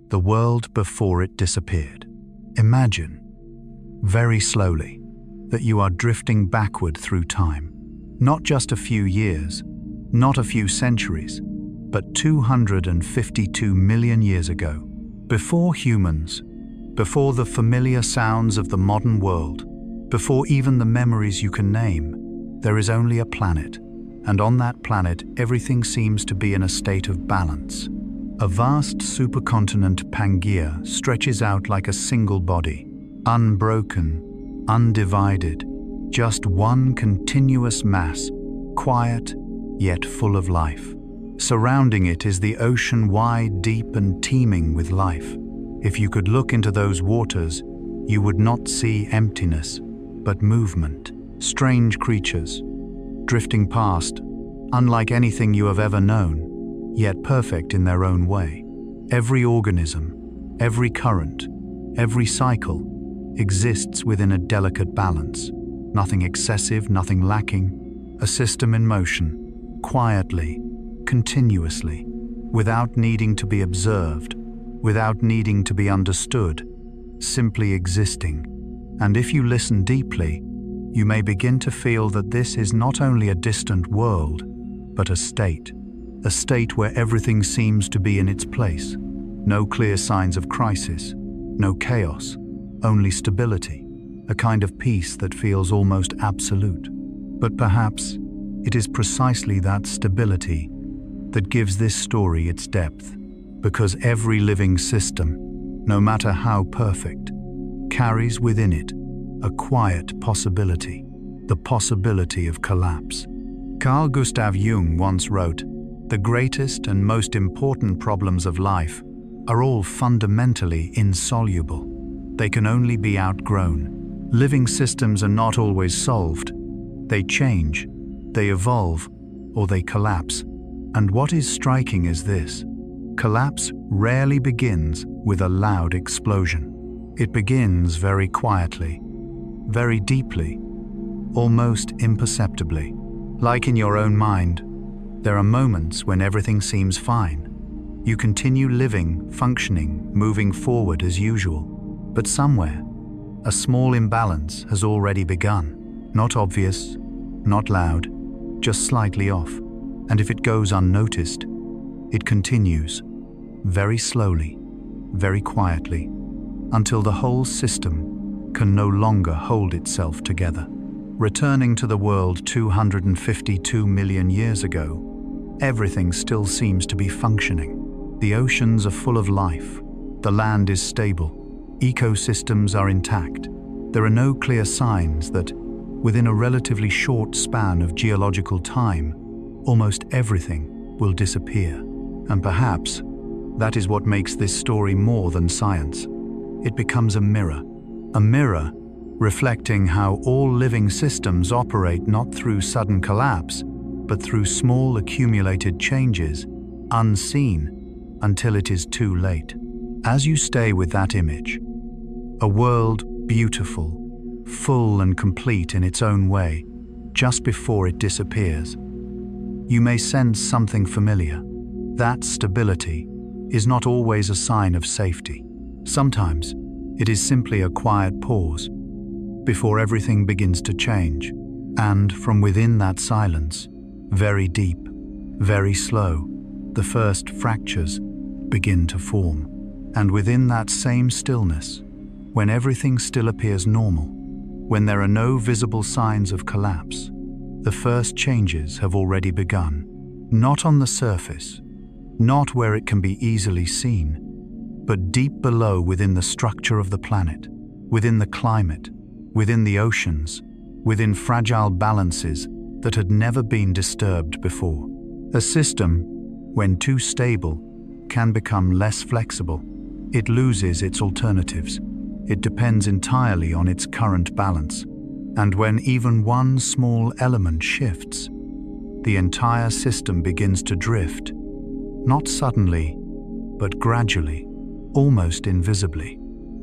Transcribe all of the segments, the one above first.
the world before it disappeared. Imagine, very slowly, that you are drifting backward through time. Not just a few years, not a few centuries, but 252 million years ago. Before humans, before the familiar sounds of the modern world, before even the memories you can name, there is only a planet, and on that planet everything seems to be in a state of balance. A vast supercontinent Pangaea stretches out like a single body, unbroken, undivided, just one continuous mass, quiet yet full of life. Surrounding it is the ocean, wide, deep and teeming with life. If you could look into those waters, you would not see emptiness, but movement. Strange creatures, drifting past, unlike anything you have ever known, yet perfect in their own way. Every organism, every current, every cycle exists within a delicate balance. Nothing excessive, nothing lacking. A system in motion, quietly, continuously, without needing to be observed, without needing to be understood, simply existing. And if you listen deeply, you may begin to feel that this is not only a distant world, but a state where everything seems to be in its place. No clear signs of crisis, no chaos, only stability, a kind of peace that feels almost absolute. But perhaps it is precisely that stability that gives this story its depth, because every living system, no matter how perfect, carries within it a quiet possibility, the possibility of collapse. Carl Gustav Jung once wrote, "The greatest and most important problems of life are all fundamentally insoluble. They can only be outgrown. Living systems are not always solved. They change, they evolve, or they collapse. And what is striking is this: collapse rarely begins with a loud explosion. It begins very quietly, very deeply, almost imperceptibly. Like in your own mind, there are moments when everything seems fine. You continue living, functioning, moving forward as usual. But somewhere, a small imbalance has already begun. Not obvious, not loud, just slightly off. And if it goes unnoticed, it continues, very slowly, very quietly, until the whole system can no longer hold itself together. Returning to the world 252 million years ago, everything still seems to be functioning. The oceans are full of life, the land is stable, ecosystems are intact. There are no clear signs that, within a relatively short span of geological time, almost everything will disappear. And perhaps that is what makes this story more than science. It becomes a mirror reflecting how all living systems operate not through sudden collapse, but through small accumulated changes, unseen until it is too late. As you stay with that image, a world beautiful, full and complete in its own way, just before it disappears, you may sense something familiar. That stability is not always a sign of safety. Sometimes it is simply a quiet pause before everything begins to change. And from within that silence, very deep, very slow, the first fractures begin to form. And within that same stillness, when everything still appears normal, when there are no visible signs of collapse, the first changes have already begun. Not on the surface, not where it can be easily seen, but deep below within the structure of the planet, within the climate, within the oceans, within fragile balances that had never been disturbed before. A system, when too stable, can become less flexible. It loses its alternatives. It depends entirely on its current balance. And when even one small element shifts, the entire system begins to drift, not suddenly, but gradually, almost invisibly.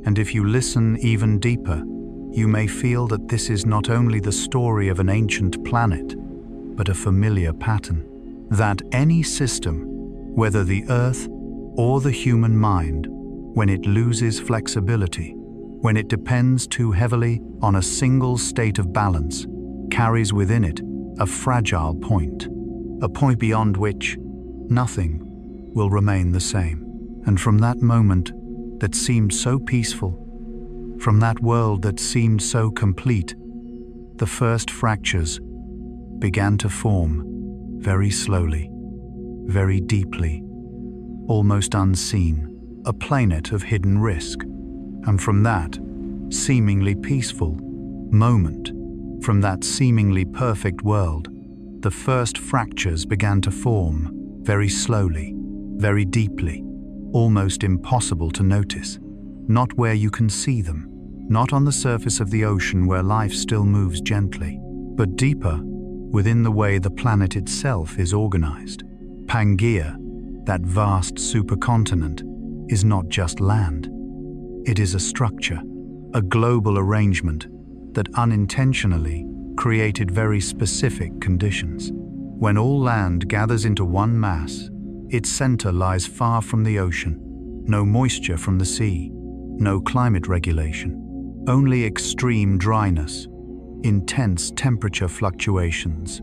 And if you listen even deeper, you may feel that this is not only the story of an ancient planet, but a familiar pattern. That any system, whether the Earth or the human mind, when it loses flexibility, when it depends too heavily on a single state of balance, carries within it a fragile point, a point beyond which nothing will remain the same. And from that moment that seemed so peaceful, from that world that seemed so complete, the first fractures began to form very slowly, very deeply, almost unseen, a planet of hidden risk. And from that seemingly peaceful moment, from that seemingly perfect world, the first fractures began to form very slowly, very deeply, almost impossible to notice, not where you can see them, not on the surface of the ocean where life still moves gently, but deeper within the way the planet itself is organized. Pangaea, that vast supercontinent, is not just land. It is a structure, a global arrangement that unintentionally created very specific conditions. When all land gathers into one mass, its center lies far from the ocean, no moisture from the sea, no climate regulation, only extreme dryness, intense temperature fluctuations,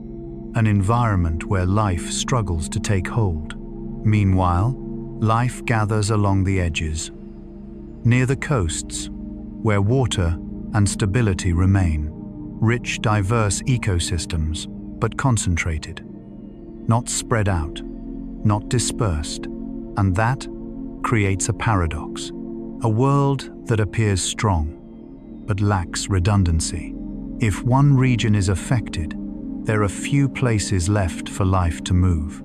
an environment where life struggles to take hold. Meanwhile, life gathers along the edges, near the coasts, where water and stability remain, rich, diverse ecosystems, but concentrated, not spread out, not dispersed, and that creates a paradox, a world that appears strong, but lacks redundancy. If one region is affected, there are few places left for life to move.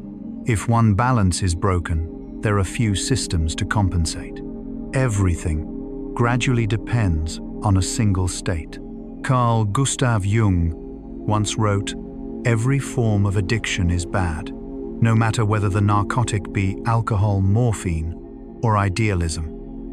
If one balance is broken, there are few systems to compensate. Everything gradually depends on a single state. Carl Gustav Jung once wrote, "Every form of addiction is bad, no matter whether the narcotic be alcohol, morphine, or idealism.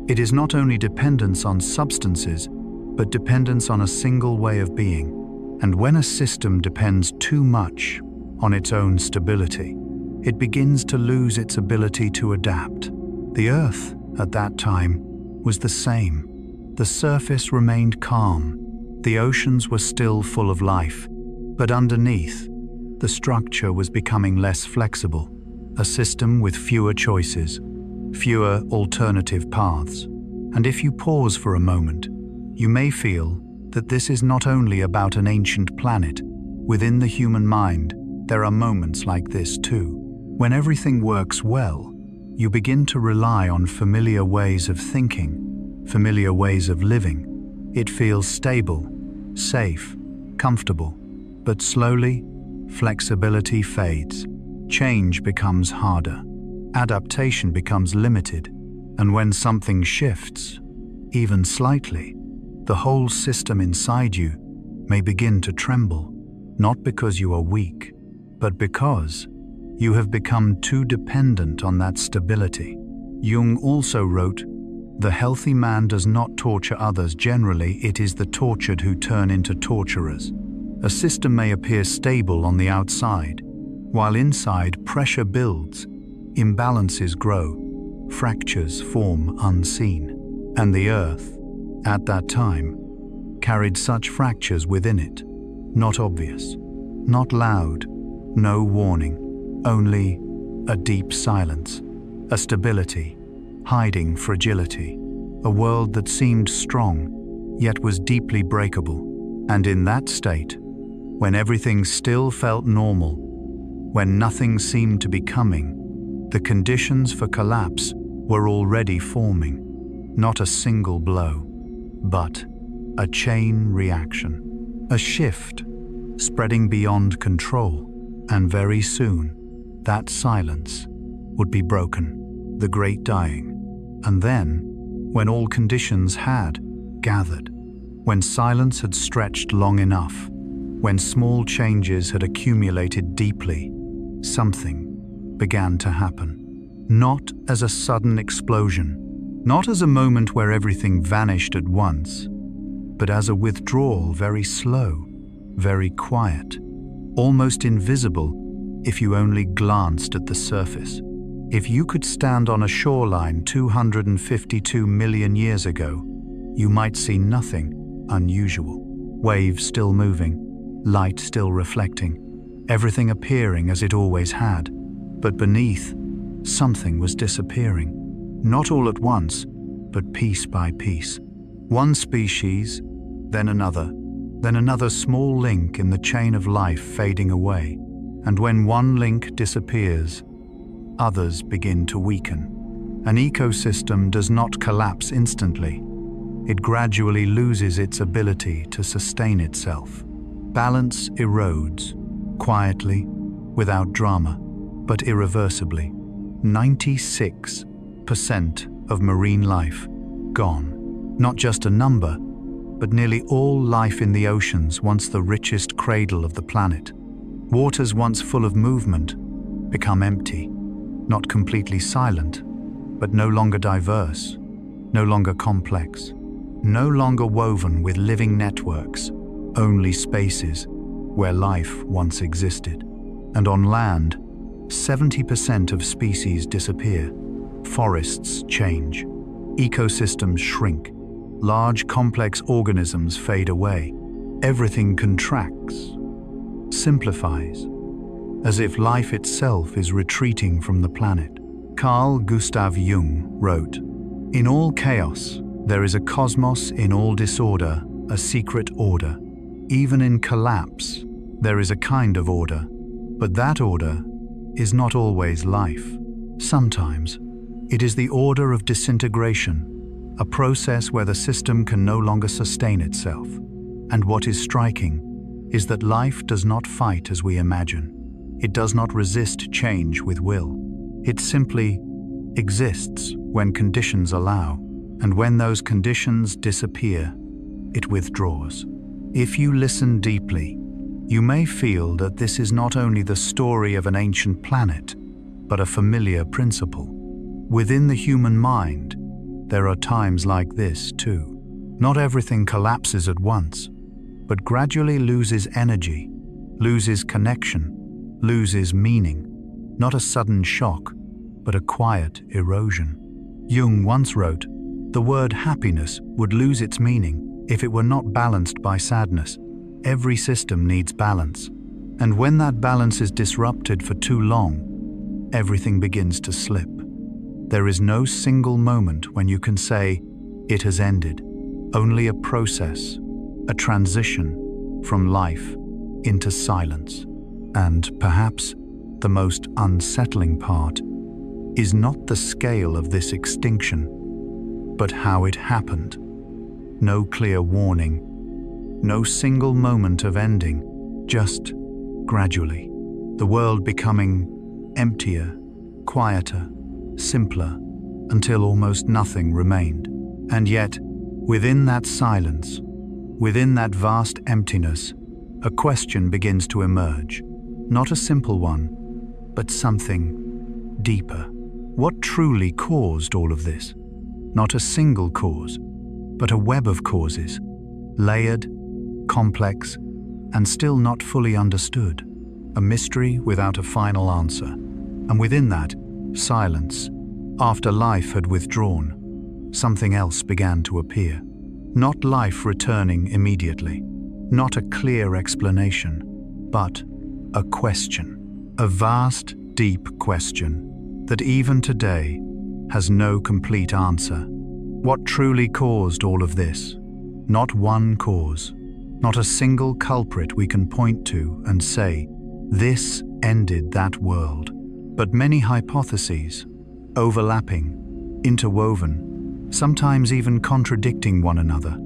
It is not only dependence on substances, but dependence on a single way of being. And when a system depends too much on its own stability, it begins to lose its ability to adapt." The Earth, at that time, was the same. The surface remained calm. The oceans were still full of life. But underneath, the structure was becoming less flexible, a system with fewer choices, fewer alternative paths. And if you pause for a moment, you may feel that this is not only about an ancient planet. Within the human mind, there are moments like this too. When everything works well, you begin to rely on familiar ways of thinking, familiar ways of living. It feels stable, safe, comfortable. But slowly, flexibility fades. Change becomes harder. Adaptation becomes limited. And when something shifts, even slightly, the whole system inside you may begin to tremble, not because you are weak, but because you have become too dependent on that stability. Jung also wrote, "The healthy man does not torture others. Generally, it is the tortured who turn into torturers." A system may appear stable on the outside, while inside pressure builds, imbalances grow, fractures form unseen. And the Earth, at that time, carried such fractures within it, not obvious, not loud, no warning, only a deep silence, a stability, hiding fragility, a world that seemed strong, yet was deeply breakable. And in that state, when everything still felt normal, when nothing seemed to be coming, the conditions for collapse were already forming. Not a single blow, but a chain reaction, a shift spreading beyond control, and very soon that silence would be broken, the great dying. And then, when all conditions had gathered, when silence had stretched long enough, when small changes had accumulated deeply, something began to happen. Not as a sudden explosion, not as a moment where everything vanished at once, but as a withdrawal, very slow, very quiet, almost invisible if you only glanced at the surface. If you could stand on a shoreline 252 million years ago, you might see nothing unusual. Waves still moving, light still reflecting, everything appearing as it always had. But beneath, something was disappearing. Not all at once, but piece by piece. One species, then another small link in the chain of life fading away. And when one link disappears, others begin to weaken. An ecosystem does not collapse instantly. It gradually loses its ability to sustain itself. Balance erodes, quietly, without drama, but irreversibly. 96% of marine life gone. Not just a number, but nearly all life in the oceans, once the richest cradle of the planet. Waters once full of movement become empty, not completely silent, but no longer diverse, no longer complex, no longer woven with living networks, only spaces where life once existed. And on land, 70% of species disappear. Forests change, ecosystems shrink, large complex organisms fade away. Everything contracts, simplifies, as if life itself is retreating from the planet. Carl Gustav Jung wrote, "In all chaos, there is a cosmos, in all disorder, a secret order. Even in collapse, there is a kind of order, but that order is not always life. Sometimes, it is the order of disintegration, a process where the system can no longer sustain itself. And what is striking is that life does not fight as we imagine. It does not resist change with will. It simply exists when conditions allow, and when those conditions disappear, it withdraws. If you listen deeply, you may feel that this is not only the story of an ancient planet, but a familiar principle. Within the human mind, there are times like this too. Not everything collapses at once, but gradually loses energy, loses connection, loses meaning. Not a sudden shock, but a quiet erosion. Jung once wrote, "The word happiness would lose its meaning if it were not balanced by sadness. Every system needs balance, and when that balance is disrupted for too long, everything begins to slip. There is no single moment when you can say, it has ended. Only a process, a transition from life into silence. And perhaps the most unsettling part is not the scale of this extinction, but how it happened. No clear warning, no single moment of ending, just gradually. The world becoming emptier, quieter, simpler, until almost nothing remained. And yet, within that silence, within that vast emptiness, a question begins to emerge. Not a simple one, but something deeper. What truly caused all of this? Not a single cause, but a web of causes, layered, complex, and still not fully understood. A mystery without a final answer. And within that, silence. After life had withdrawn, something else began to appear. Not life returning immediately, not a clear explanation, but a question. A vast, deep question that even today has no complete answer. What truly caused all of this? Not one cause, not a single culprit we can point to and say, this ended that world. But many hypotheses, overlapping, interwoven, sometimes even contradicting one another.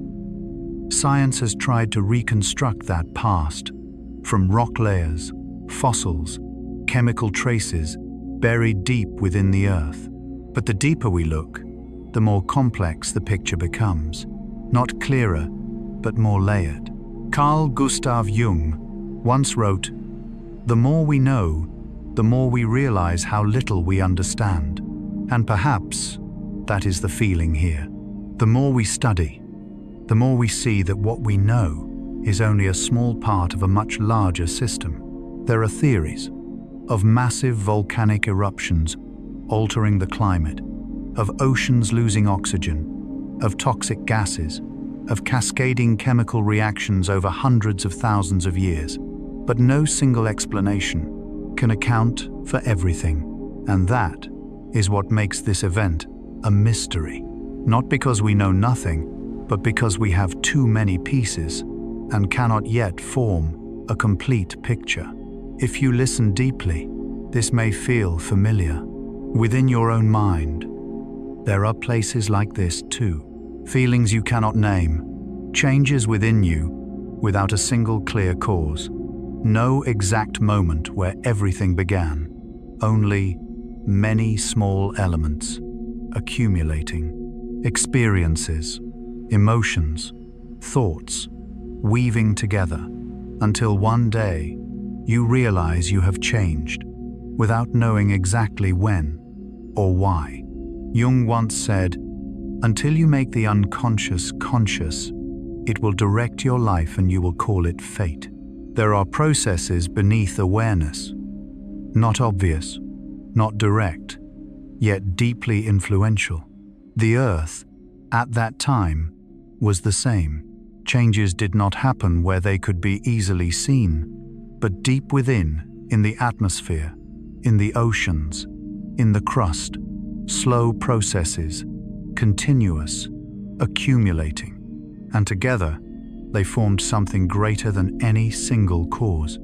Science has tried to reconstruct that past, from rock layers, fossils, chemical traces buried deep within the earth. But the deeper we look, the more complex the picture becomes. Not clearer, but more layered. Carl Gustav Jung once wrote, "The more we know, the more we realize how little we understand." And perhaps that is the feeling here. The more we study, the more we see that what we know is only a small part of a much larger system. There are theories of massive volcanic eruptions altering the climate, of oceans losing oxygen, of toxic gases, of cascading chemical reactions over hundreds of thousands of years. But no single explanation can account for everything, and that is what makes this event a mystery. Not because we know nothing, but because we have too many pieces and cannot yet form a complete picture. If you listen deeply, this may feel familiar. Within your own mind, there are places like this too. Feelings you cannot name, changes within you without a single clear cause. No exact moment where everything began, only many small elements accumulating, experiences, emotions, thoughts, weaving together until one day you realize you have changed without knowing exactly when or why. Jung once said, "Until you make the unconscious conscious, it will direct your life and you will call it fate." There are processes beneath awareness, not obvious, not direct, yet deeply influential. The Earth, at that time, was the same. Changes did not happen where they could be easily seen, but deep within, in the atmosphere, in the oceans, in the crust. Slow processes, continuous, accumulating, and together they formed something greater than any single cause.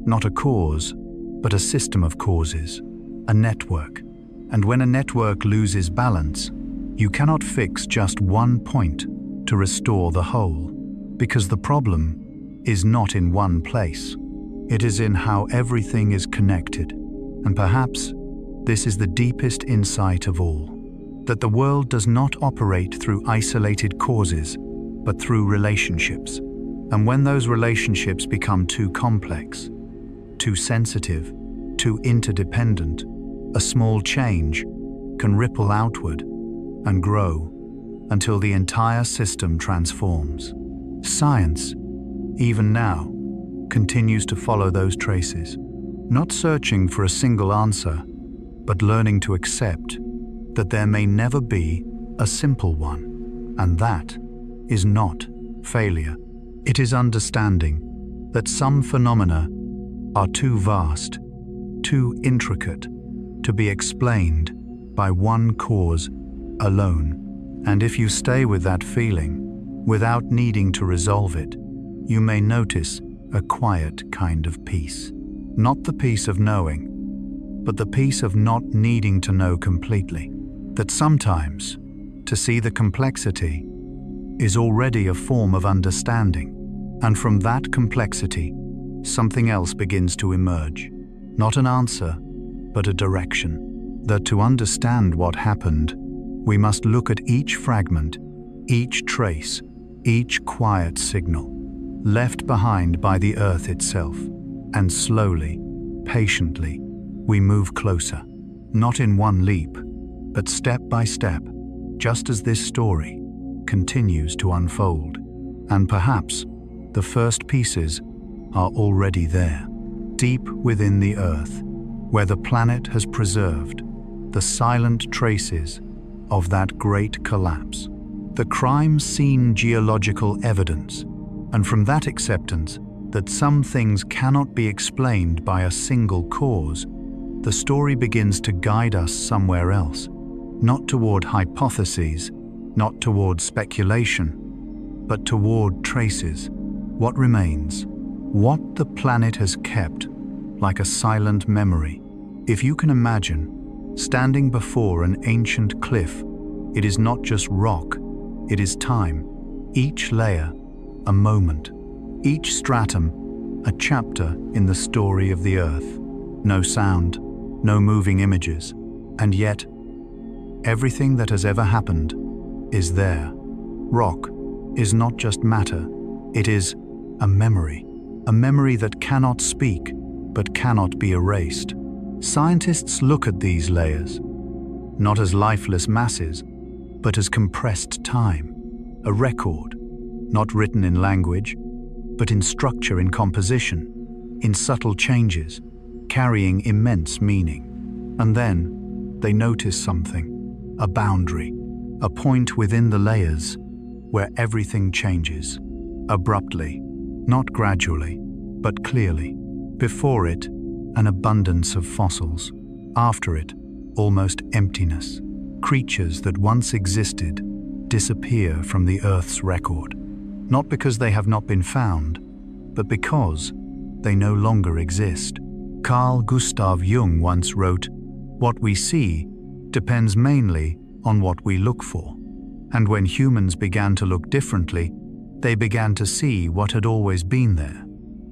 Not a cause, but a system of causes, a network. And when a network loses balance, you cannot fix just one point to restore the whole, because the problem is not in one place. It is in how everything is connected. And perhaps this is the deepest insight of all, that the world does not operate through isolated causes, but through relationships. And when those relationships become too complex, too sensitive, too interdependent, a small change can ripple outward and grow until the entire system transforms. Science, even now, continues to follow those traces, not searching for a single answer, but learning to accept that there may never be a simple one, and that is not failure. It is understanding that some phenomena are too vast, too intricate to be explained by one cause alone. And if you stay with that feeling, without needing to resolve it, you may notice a quiet kind of peace. Not the peace of knowing, but the peace of not needing to know completely. That sometimes, to see the complexity is already a form of understanding, and from that complexity, something else begins to emerge. Not an answer, but a direction. That to understand what happened, we must look at each fragment, each trace, each quiet signal, left behind by the Earth itself, and slowly, patiently, we move closer, not in one leap, but step by step, just as this story continues to unfold. And perhaps the first pieces are already there, deep within the Earth, where the planet has preserved the silent traces of that great collapse, the crime-scene geological evidence, and from that acceptance that some things cannot be explained by a single cause, the story begins to guide us somewhere else, not toward hypotheses, not toward speculation, but toward traces, what remains, what the planet has kept, like a silent memory. If you can imagine, standing before an ancient cliff, it is not just rock, it is time, each layer, a moment, each stratum, a chapter in the story of the Earth. No sound, no moving images, and yet, everything that has ever happened is there. Rock is not just matter, it is a memory that cannot speak, but cannot be erased. Scientists look at these layers, not as lifeless masses, but as compressed time, a record, not written in language, but in structure, in composition, in subtle changes, carrying immense meaning. And then, they notice something, a boundary, a point within the layers where everything changes, abruptly, not gradually, but clearly. Before it, an abundance of fossils. After it, almost emptiness. Creatures that once existed disappear from the Earth's record, not because they have not been found, but because they no longer exist. Carl Gustav Jung once wrote, "What we see depends mainly on what we look for." And when humans began to look differently, they began to see what had always been there,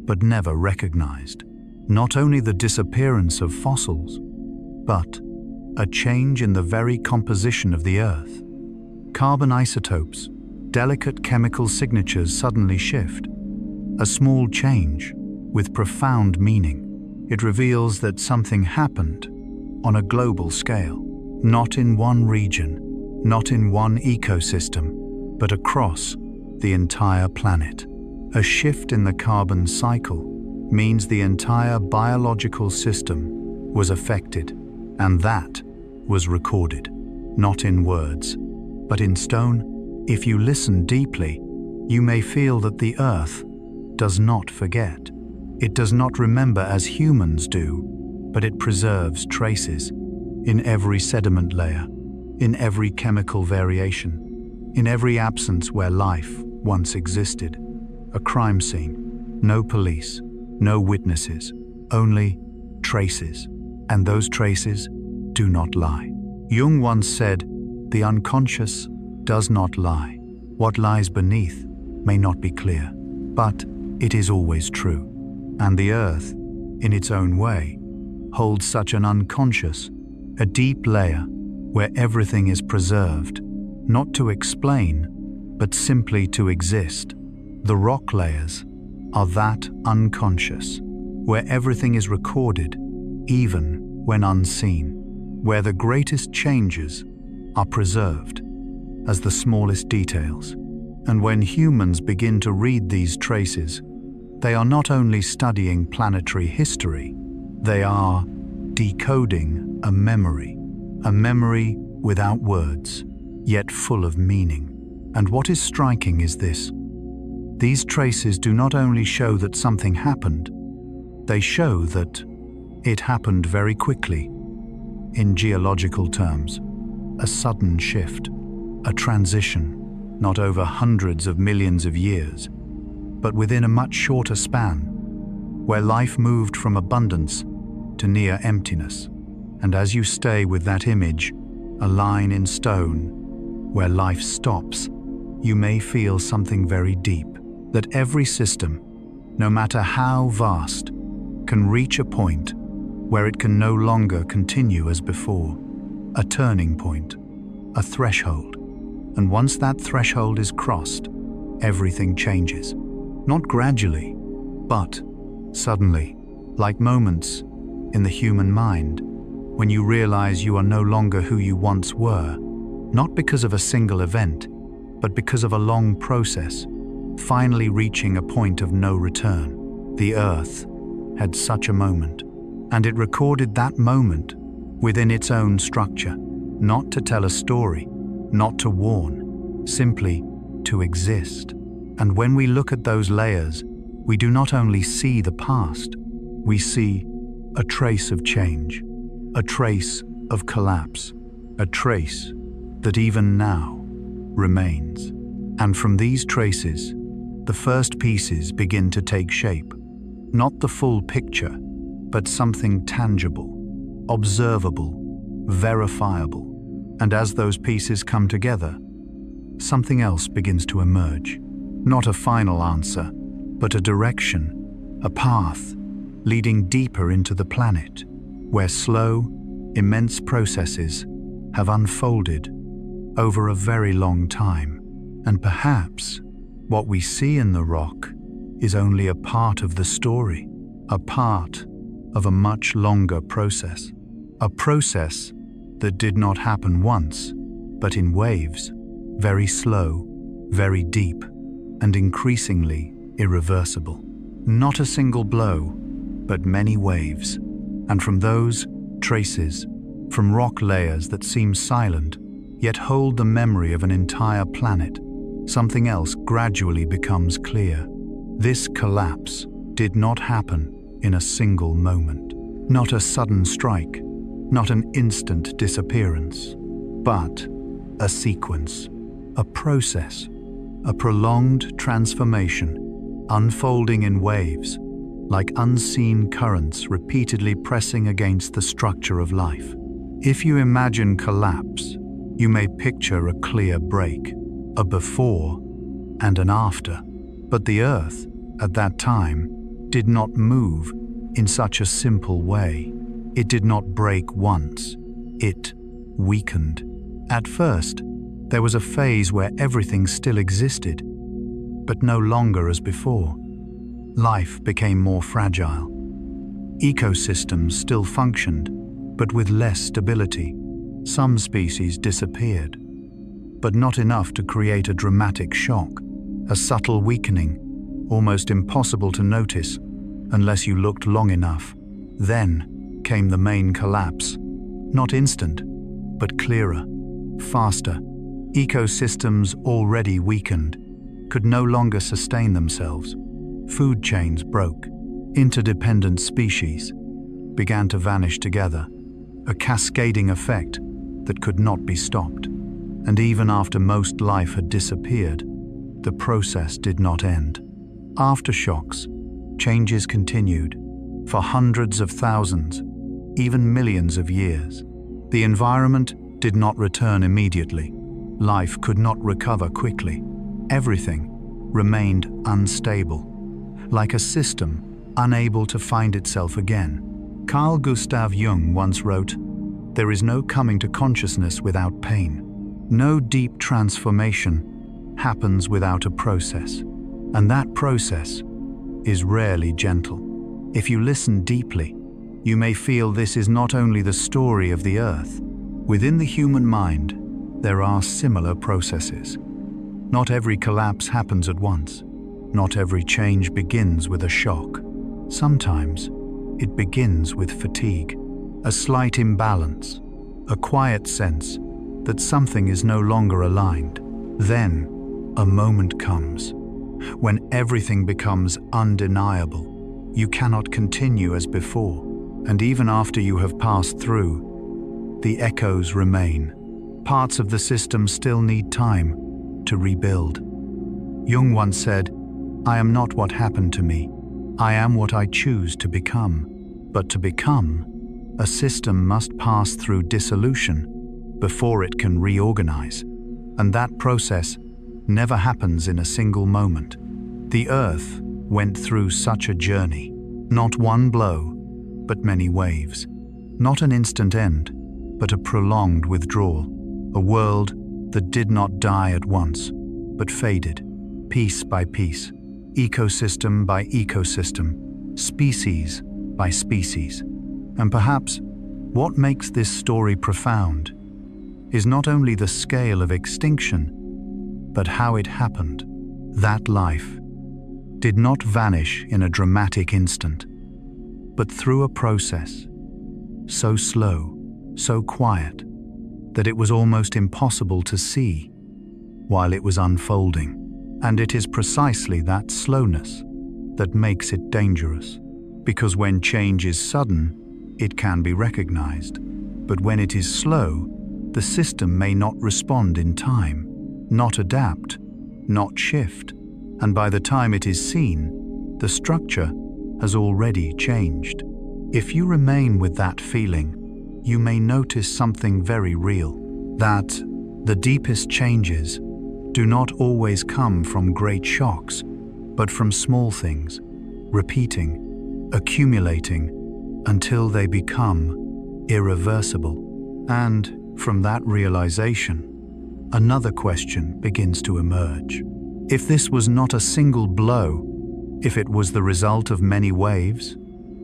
but never recognized. Not only the disappearance of fossils, but a change in the very composition of the Earth. Carbon isotopes, delicate chemical signatures suddenly shift. A small change with profound meaning. It reveals that something happened on a global scale, not in one region, not in one ecosystem, but across the entire planet. A shift in the carbon cycle means the entire biological system was affected, and that was recorded, not in words, but in stone. If you listen deeply, you may feel that the Earth does not forget. It does not remember as humans do, but it preserves traces in every sediment layer, in every chemical variation, in every absence where life once existed. A crime scene, no police, no witnesses, only traces, and those traces do not lie. Jung once said, "The unconscious does not lie. What lies beneath may not be clear, but it is always true." And the Earth, in its own way, holds such an unconscious, a deep layer where everything is preserved, not to explain, but simply to exist. The rock layers are that unconscious, where everything is recorded, even when unseen, where the greatest changes are preserved as the smallest details. And when humans begin to read these traces, they are not only studying planetary history, they are decoding a memory without words, yet full of meaning. And what is striking is this: these traces do not only show that something happened, they show that it happened very quickly. In geological terms, a sudden shift, a transition, not over hundreds of millions of years, but within a much shorter span, where life moved from abundance to near emptiness. And as you stay with that image, a line in stone, where life stops, you may feel something very deep, that every system, no matter how vast, can reach a point where it can no longer continue as before. A turning point, a threshold. And once that threshold is crossed, everything changes. Not gradually, but suddenly, like moments in the human mind, when you realize you are no longer who you once were, not because of a single event, but because of a long process, finally reaching a point of no return. The Earth had such a moment, and it recorded that moment within its own structure, not to tell a story, not to warn, simply to exist. And when we look at those layers, we do not only see the past, we see a trace of change, a trace of collapse, a trace that even now remains. And from these traces, the first pieces begin to take shape, not the full picture, but something tangible, observable, verifiable. And as those pieces come together, something else begins to emerge. Not a final answer, but a direction, a path leading deeper into the planet, where slow, immense processes have unfolded over a very long time. And perhaps what we see in the rock is only a part of the story, a part of a much longer process. A process that did not happen once, but in waves, very slow, very deep, and increasingly irreversible. Not a single blow, but many waves. And from those traces, from rock layers that seem silent, yet hold the memory of an entire planet, something else gradually becomes clear. This collapse did not happen in a single moment. Not a sudden strike, not an instant disappearance, but a sequence, a process, a prolonged transformation, unfolding in waves, like unseen currents repeatedly pressing against the structure of life. If you imagine collapse, you may picture a clear break, a before and an after. But the Earth, at that time, did not move in such a simple way. It did not break once. It weakened. At first, there was a phase where everything still existed, but no longer as before. Life became more fragile. Ecosystems still functioned, but with less stability. Some species disappeared, but not enough to create a dramatic shock, a subtle weakening, almost impossible to notice unless you looked long enough. Then came the main collapse. Not instant, but clearer, faster. Ecosystems already weakened could no longer sustain themselves. Food chains broke. Interdependent species began to vanish together, a cascading effect that could not be stopped. And even after most life had disappeared, the process did not end. Aftershocks, changes continued for hundreds of thousands, even millions of years. The environment did not return immediately. Life could not recover quickly. Everything remained unstable, like a system unable to find itself again. Carl Gustav Jung once wrote, "There is no coming to consciousness without pain. No deep transformation happens without a process, and that process is rarely gentle." If you listen deeply, you may feel this is not only the story of the Earth. Within the human mind, there are similar processes. Not every collapse happens at once. Not every change begins with a shock. Sometimes it begins with fatigue, a slight imbalance, a quiet sense that something is no longer aligned. Then a moment comes when everything becomes undeniable. You cannot continue as before, and even after you have passed through, the echoes remain. Parts of the system still need time to rebuild. Jung once said, "I am not what happened to me. I am what I choose to become." But to become, a system must pass through dissolution before it can reorganize. And that process never happens in a single moment. The Earth went through such a journey. Not one blow, but many waves. Not an instant end, but a prolonged withdrawal. A world that did not die at once, but faded, piece by piece, ecosystem by ecosystem, species by species. And perhaps what makes this story profound is not only the scale of extinction, but how it happened. That life did not vanish in a dramatic instant, but through a process so slow, so quiet, that it was almost impossible to see while it was unfolding. And it is precisely that slowness that makes it dangerous, because when change is sudden, it can be recognized. But when it is slow, the system may not respond in time, not adapt, not shift, and by the time it is seen, the structure has already changed. If you remain with that feeling, you may notice something very real, that the deepest changes do not always come from great shocks, but from small things, repeating, accumulating, until they become irreversible. And from that realization, another question begins to emerge. If this was not a single blow, if it was the result of many waves,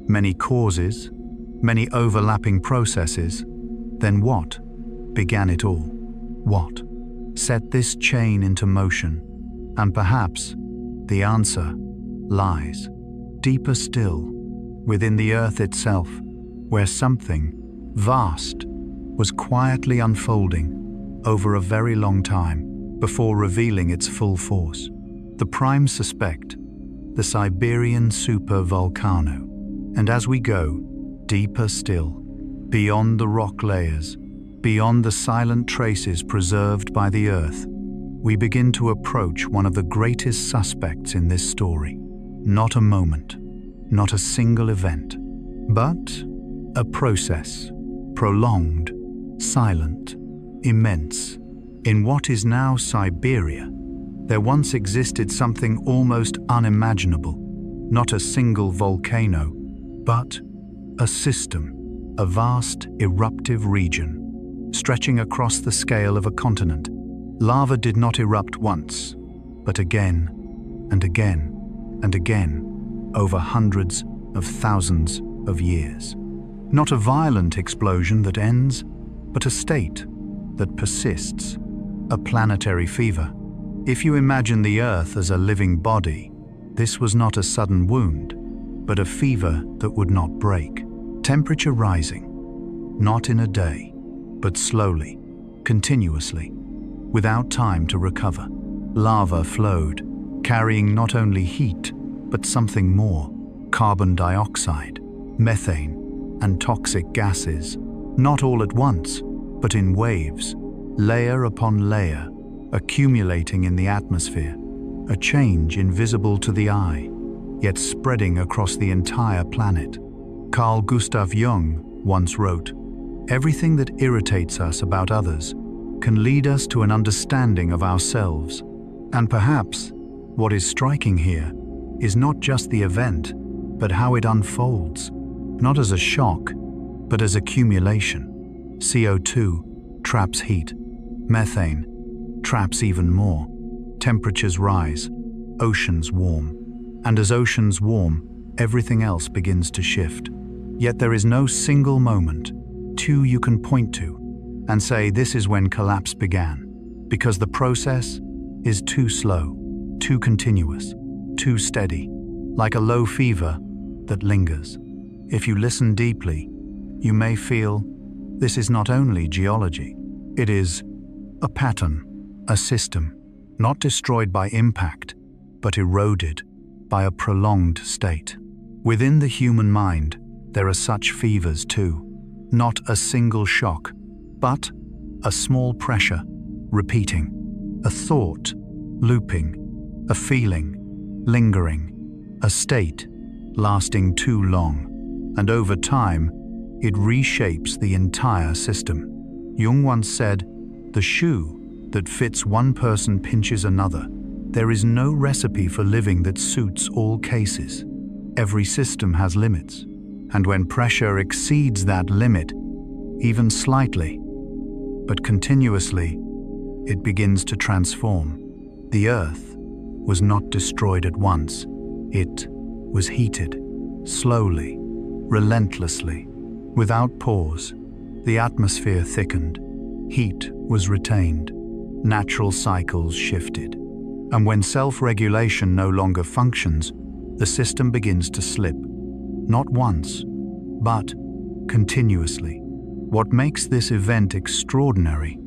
many causes, many overlapping processes, then what began it all? What set this chain into motion? And perhaps the answer lies deeper still, within the Earth itself, where something vast, was quietly unfolding over a very long time before revealing its full force. The prime suspect, the Siberian supervolcano. And as we go deeper still, beyond the rock layers, beyond the silent traces preserved by the earth, we begin to approach one of the greatest suspects in this story. Not a moment, not a single event, but a process, prolonged, silent, immense. In what is now Siberia, there once existed something almost unimaginable, not a single volcano, but a system, a vast eruptive region, stretching across the scale of a continent. Lava did not erupt once, but again and again and again, over hundreds of thousands of years. Not a violent explosion that ends, but a state that persists, a planetary fever. If you imagine the Earth as a living body, this was not a sudden wound, but a fever that would not break. Temperature rising, not in a day, but slowly, continuously, without time to recover. Lava flowed, carrying not only heat, but something more: carbon dioxide, methane, and toxic gases, not all at once, but in waves, layer upon layer, accumulating in the atmosphere, a change invisible to the eye, yet spreading across the entire planet. Carl Gustav Jung once wrote, "Everything that irritates us about others can lead us to an understanding of ourselves." And perhaps what is striking here is not just the event, but how it unfolds, not as a shock, but as accumulation. CO2 traps heat, methane traps even more. Temperatures rise, oceans warm, and as oceans warm, everything else begins to shift. Yet there is no single moment, you can point to and say this is when collapse began, because the process is too slow, too continuous, too steady, like a low fever that lingers. If you listen deeply, you may feel this is not only geology, it is a pattern, a system, not destroyed by impact, but eroded by a prolonged state. Within the human mind, there are such fevers too. Not a single shock, but a small pressure, repeating, a thought, looping, a feeling, lingering, a state, lasting too long, and over time, it reshapes the entire system. Jung once said, "The shoe that fits one person pinches another." There is no recipe for living that suits all cases. Every system has limits, and when pressure exceeds that limit, even slightly, but continuously, it begins to transform. The Earth was not destroyed at once. It was heated, slowly, relentlessly, without pause. The atmosphere thickened, heat was retained, natural cycles shifted. And when self-regulation no longer functions, the system begins to slip, not once, but continuously. What makes this event extraordinary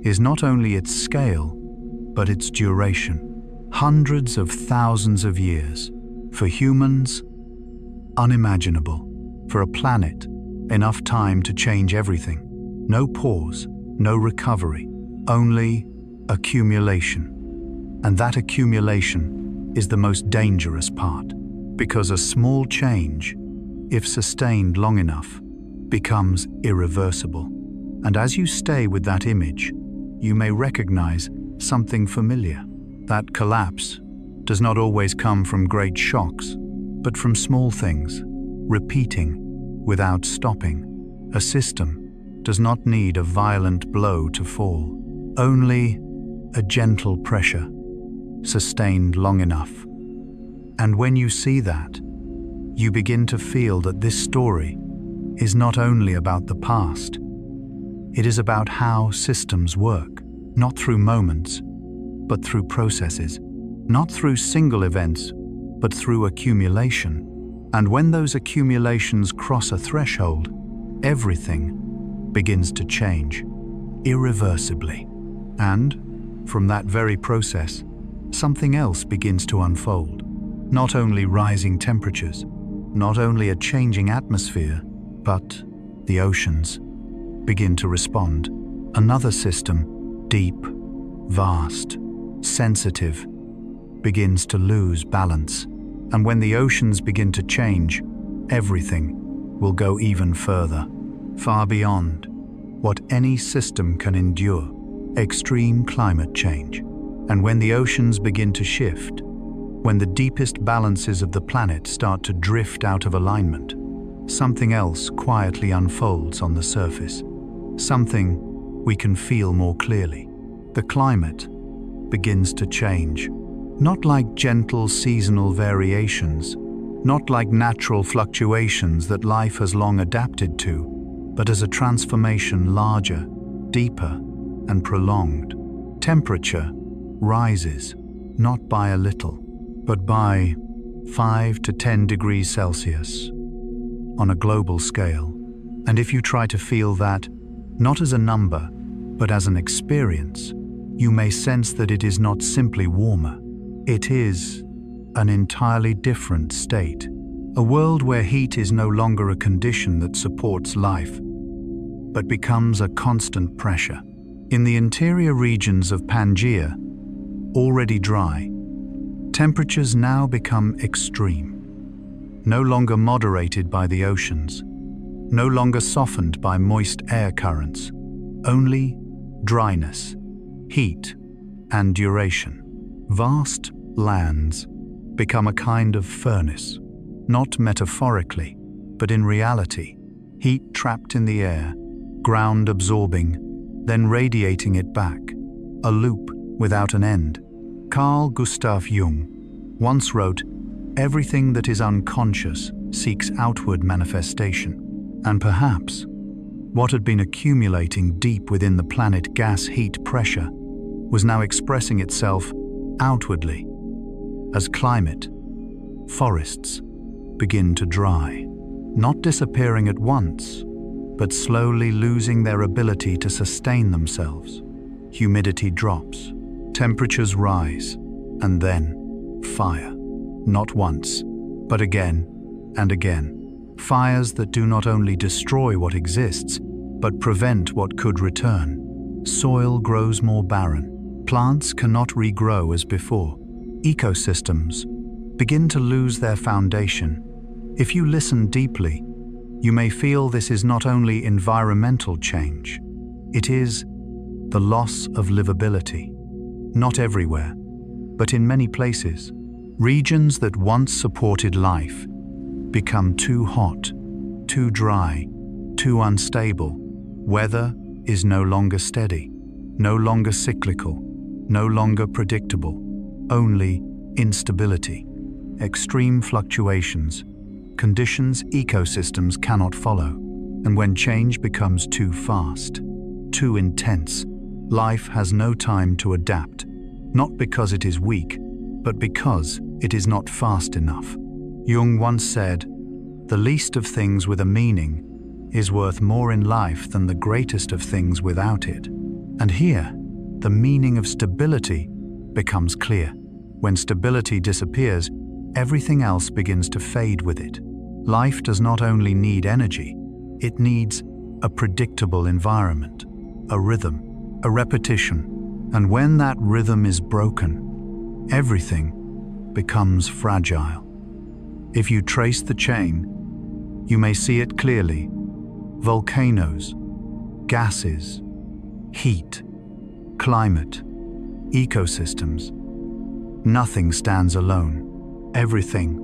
is not only its scale, but its duration. Hundreds of thousands of years. For humans, unimaginable. For a planet, enough time to change everything. No pause, no recovery, only accumulation. And that accumulation is the most dangerous part, because a small change, if sustained long enough, becomes irreversible. And as you stay with that image, you may recognize something familiar. That collapse does not always come from great shocks, but from small things, repeating without stopping. A system does not need a violent blow to fall, only a gentle pressure, sustained long enough. And when you see that, you begin to feel that this story is not only about the past, it is about how systems work, not through moments, but through processes, not through single events, but through accumulation. And when those accumulations cross a threshold, everything begins to change, irreversibly. And, from that very process, something else begins to unfold. Not only rising temperatures, not only a changing atmosphere, but the oceans begin to respond. Another system, deep, vast, sensitive, begins to lose balance. And when the oceans begin to change, everything will go even further, far beyond what any system can endure. Extreme climate change. And when the oceans begin to shift, when the deepest balances of the planet start to drift out of alignment, something else quietly unfolds on the surface. Something we can feel more clearly. The climate begins to change. Not like gentle seasonal variations, not like natural fluctuations that life has long adapted to, but as a transformation larger, deeper, and prolonged. Temperature rises, not by a little, but by 5 to 10 degrees Celsius on a global scale. And if you try to feel that, not as a number, but as an experience, you may sense that it is not simply warmer. It is an entirely different state. A world where heat is no longer a condition that supports life, but becomes a constant pressure. In the interior regions of Pangaea, already dry, temperatures now become extreme. No longer moderated by the oceans, no longer softened by moist air currents, only dryness, heat, and duration. Vast lands become a kind of furnace, not metaphorically, but in reality. Heat trapped in the air, ground absorbing, then radiating it back, a loop without an end. Carl Gustav Jung once wrote, "Everything that is unconscious seeks outward manifestation." And perhaps what had been accumulating deep within the planet gas heat pressure was now expressing itself outwardly as climate, forests begin to dry, not disappearing at once, but slowly losing their ability to sustain themselves. Humidity drops, temperatures rise, and then fire. Not once, but again and again. Fires that do not only destroy what exists, but prevent what could return. Soil grows more barren. Plants cannot regrow as before. Ecosystems begin to lose their foundation. If you listen deeply, you may feel this is not only environmental change, it is the loss of livability. Not everywhere, but in many places, regions that once supported life become too hot, too dry, too unstable. Weather is no longer steady, no longer cyclical, no longer predictable, only instability, extreme fluctuations, conditions ecosystems cannot follow. And when change becomes too fast, too intense, life has no time to adapt, not because it is weak, but because it is not fast enough. Jung once said, "The least of things with a meaning is worth more in life than the greatest of things without it." And here, the meaning of stability becomes clear. When stability disappears, everything else begins to fade with it. Life does not only need energy, it needs a predictable environment, a rhythm, a repetition. And when that rhythm is broken, everything becomes fragile. If you trace the chain, you may see it clearly. Volcanoes, gases, heat, climate, ecosystems. Nothing stands alone. Everything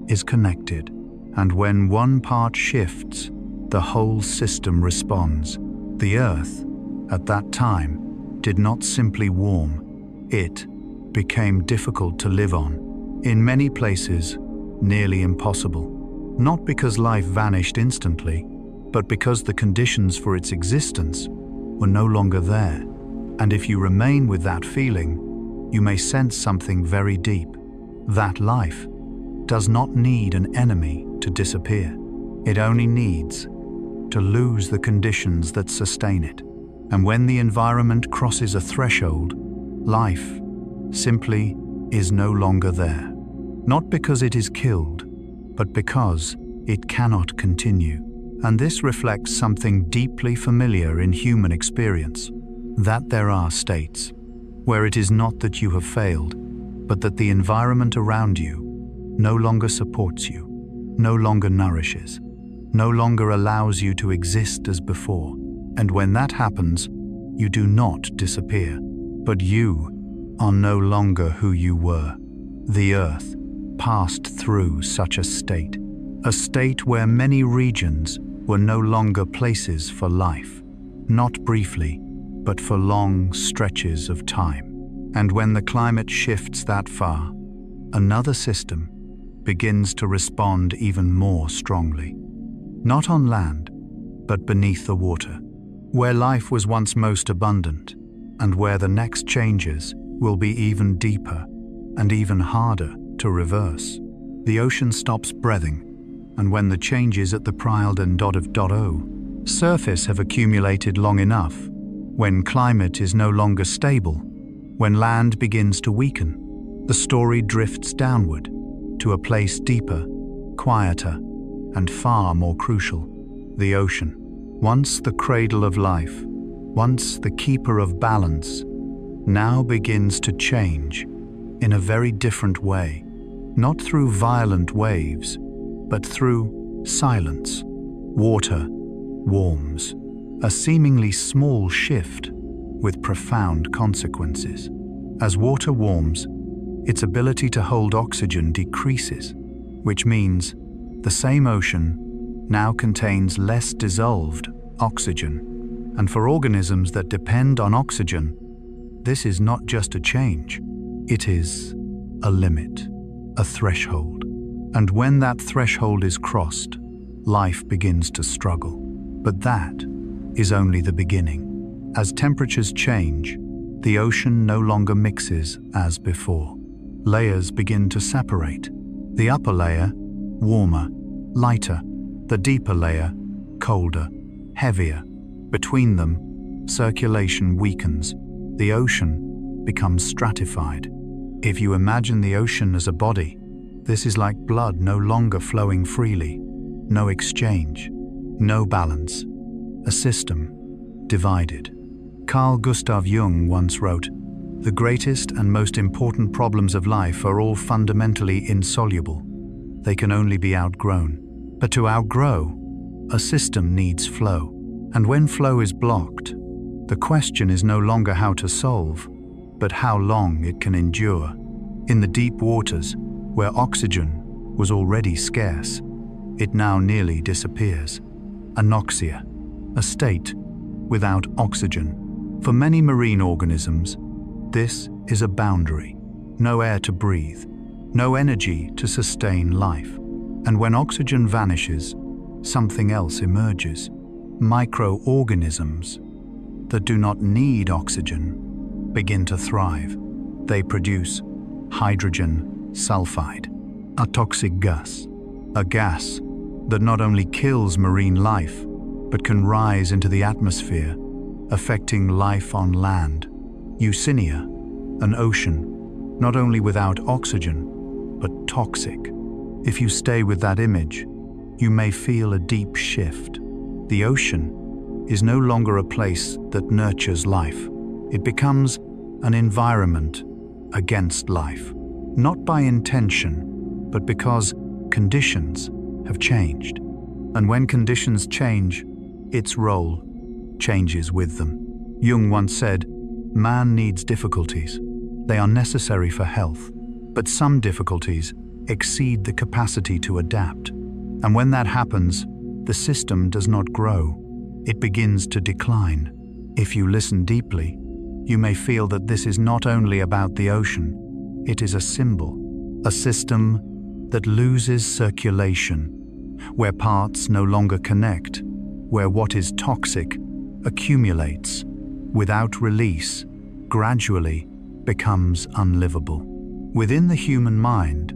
is connected. And when one part shifts, the whole system responds. The Earth, at that time, did not simply warm. It became difficult to live on. In many places, nearly impossible. Not because life vanished instantly, but because the conditions for its existence were no longer there. And if you remain with that feeling, you may sense something very deep. That life does not need an enemy to disappear. It only needs to lose the conditions that sustain it. And when the environment crosses a threshold, life simply is no longer there. Not because it is killed, but because it cannot continue. And this reflects something deeply familiar in human experience, that there are states where it is not that you have failed, but that the environment around you no longer supports you, no longer nourishes, no longer allows you to exist as before. And when that happens, you do not disappear, but you are no longer who you were. The Earth passed through such a state where many regions were no longer places for life, not briefly, but for long stretches of time. And when the climate shifts that far, another system begins to respond even more strongly. Not on land, but beneath the water, where life was once most abundant, and where the next changes will be even deeper and even harder to reverse. The ocean stops breathing, and when the changes at the Prild.O surface have accumulated long enough, when climate is no longer stable, when land begins to weaken, the story drifts downward to a place deeper, quieter, and far more crucial. The ocean, once the cradle of life, once the keeper of balance, now begins to change in a very different way, not through violent waves, but through silence. Water warms, a seemingly small shift with profound consequences. As water warms, its ability to hold oxygen decreases, which means the same ocean now contains less dissolved oxygen. And for organisms that depend on oxygen, this is not just a change, it is a limit, a threshold. And when that threshold is crossed, life begins to struggle. But that is only the beginning. As temperatures change, the ocean no longer mixes as before. Layers begin to separate. The upper layer, warmer, lighter. The deeper layer, colder, heavier. Between them, circulation weakens. The ocean becomes stratified. If you imagine the ocean as a body, this is like blood no longer flowing freely. No exchange, no balance. A system divided. Carl Gustav Jung once wrote, "The greatest and most important problems of life are all fundamentally insoluble. They can only be outgrown. But to outgrow, a system needs flow. And when flow is blocked, the question is no longer how to solve, but how long it can endure." In the deep waters, where oxygen was already scarce, it now nearly disappears. Anoxia, a state without oxygen. For many marine organisms, this is a boundary. No air to breathe, no energy to sustain life. And when oxygen vanishes, something else emerges. Microorganisms that do not need oxygen begin to thrive. They produce hydrogen sulfide, a toxic gas, a gas that not only kills marine life, but can rise into the atmosphere, affecting life on land. Eocinia, an ocean, not only without oxygen, but toxic. If you stay with that image, you may feel a deep shift. The ocean is no longer a place that nurtures life. It becomes an environment against life, not by intention, but because conditions have changed. And when conditions change, its role changes with them. Jung once said, "Man needs difficulties. They are necessary for health, but some difficulties exceed the capacity to adapt. And when that happens, the system does not grow. It begins to decline." If you listen deeply, you may feel that this is not only about the ocean. It is a symbol, a system that loses circulation, where parts no longer connect, where what is toxic accumulates without release, gradually becomes unlivable. Within the human mind,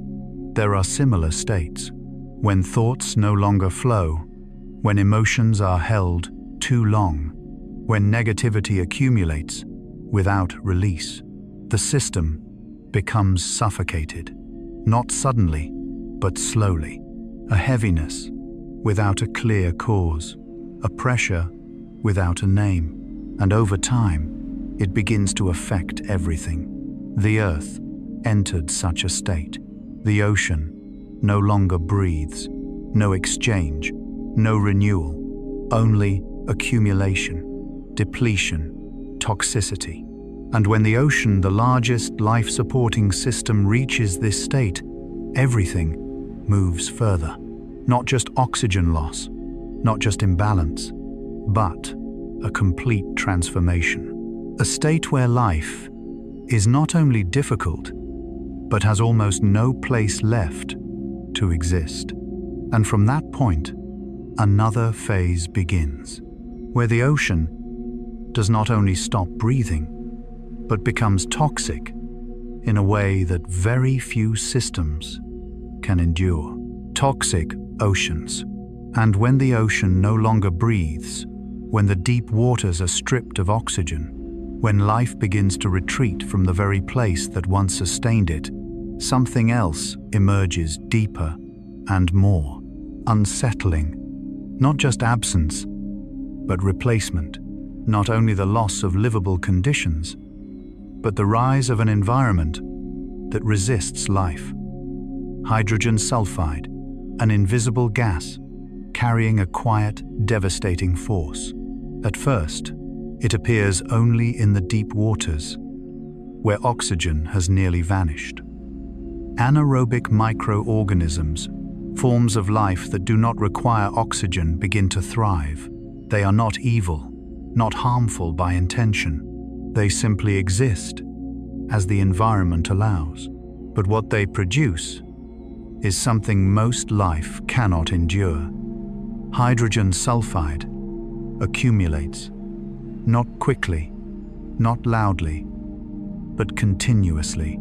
there are similar states. When thoughts no longer flow, when emotions are held too long, when negativity accumulates without release, the system becomes suffocated, not suddenly, but slowly. A heaviness without a clear cause, a pressure without a name, and over time, it begins to affect everything. The earth entered such a state. The ocean no longer breathes, no exchange, no renewal, only accumulation, depletion, toxicity. And when the ocean, the largest life-supporting system, reaches this state, everything moves further. Not just oxygen loss, not just imbalance, but a complete transformation. A state where life is not only difficult, but has almost no place left to exist. And from that point, another phase begins, where the ocean does not only stop breathing, but becomes toxic in a way that very few systems can endure. Toxic oceans. And when the ocean no longer breathes, when the deep waters are stripped of oxygen, when life begins to retreat from the very place that once sustained it, something else emerges deeper and more unsettling. Not just absence, but replacement. Not only the loss of livable conditions, but the rise of an environment that resists life. Hydrogen sulfide, an invisible gas, carrying a quiet, devastating force. At first, it appears only in the deep waters, where oxygen has nearly vanished. Anaerobic microorganisms, forms of life that do not require oxygen, begin to thrive. They are not evil, not harmful by intention. They simply exist as the environment allows. But what they produce is something most life cannot endure. Hydrogen sulfide accumulates, not quickly, not loudly, but continuously.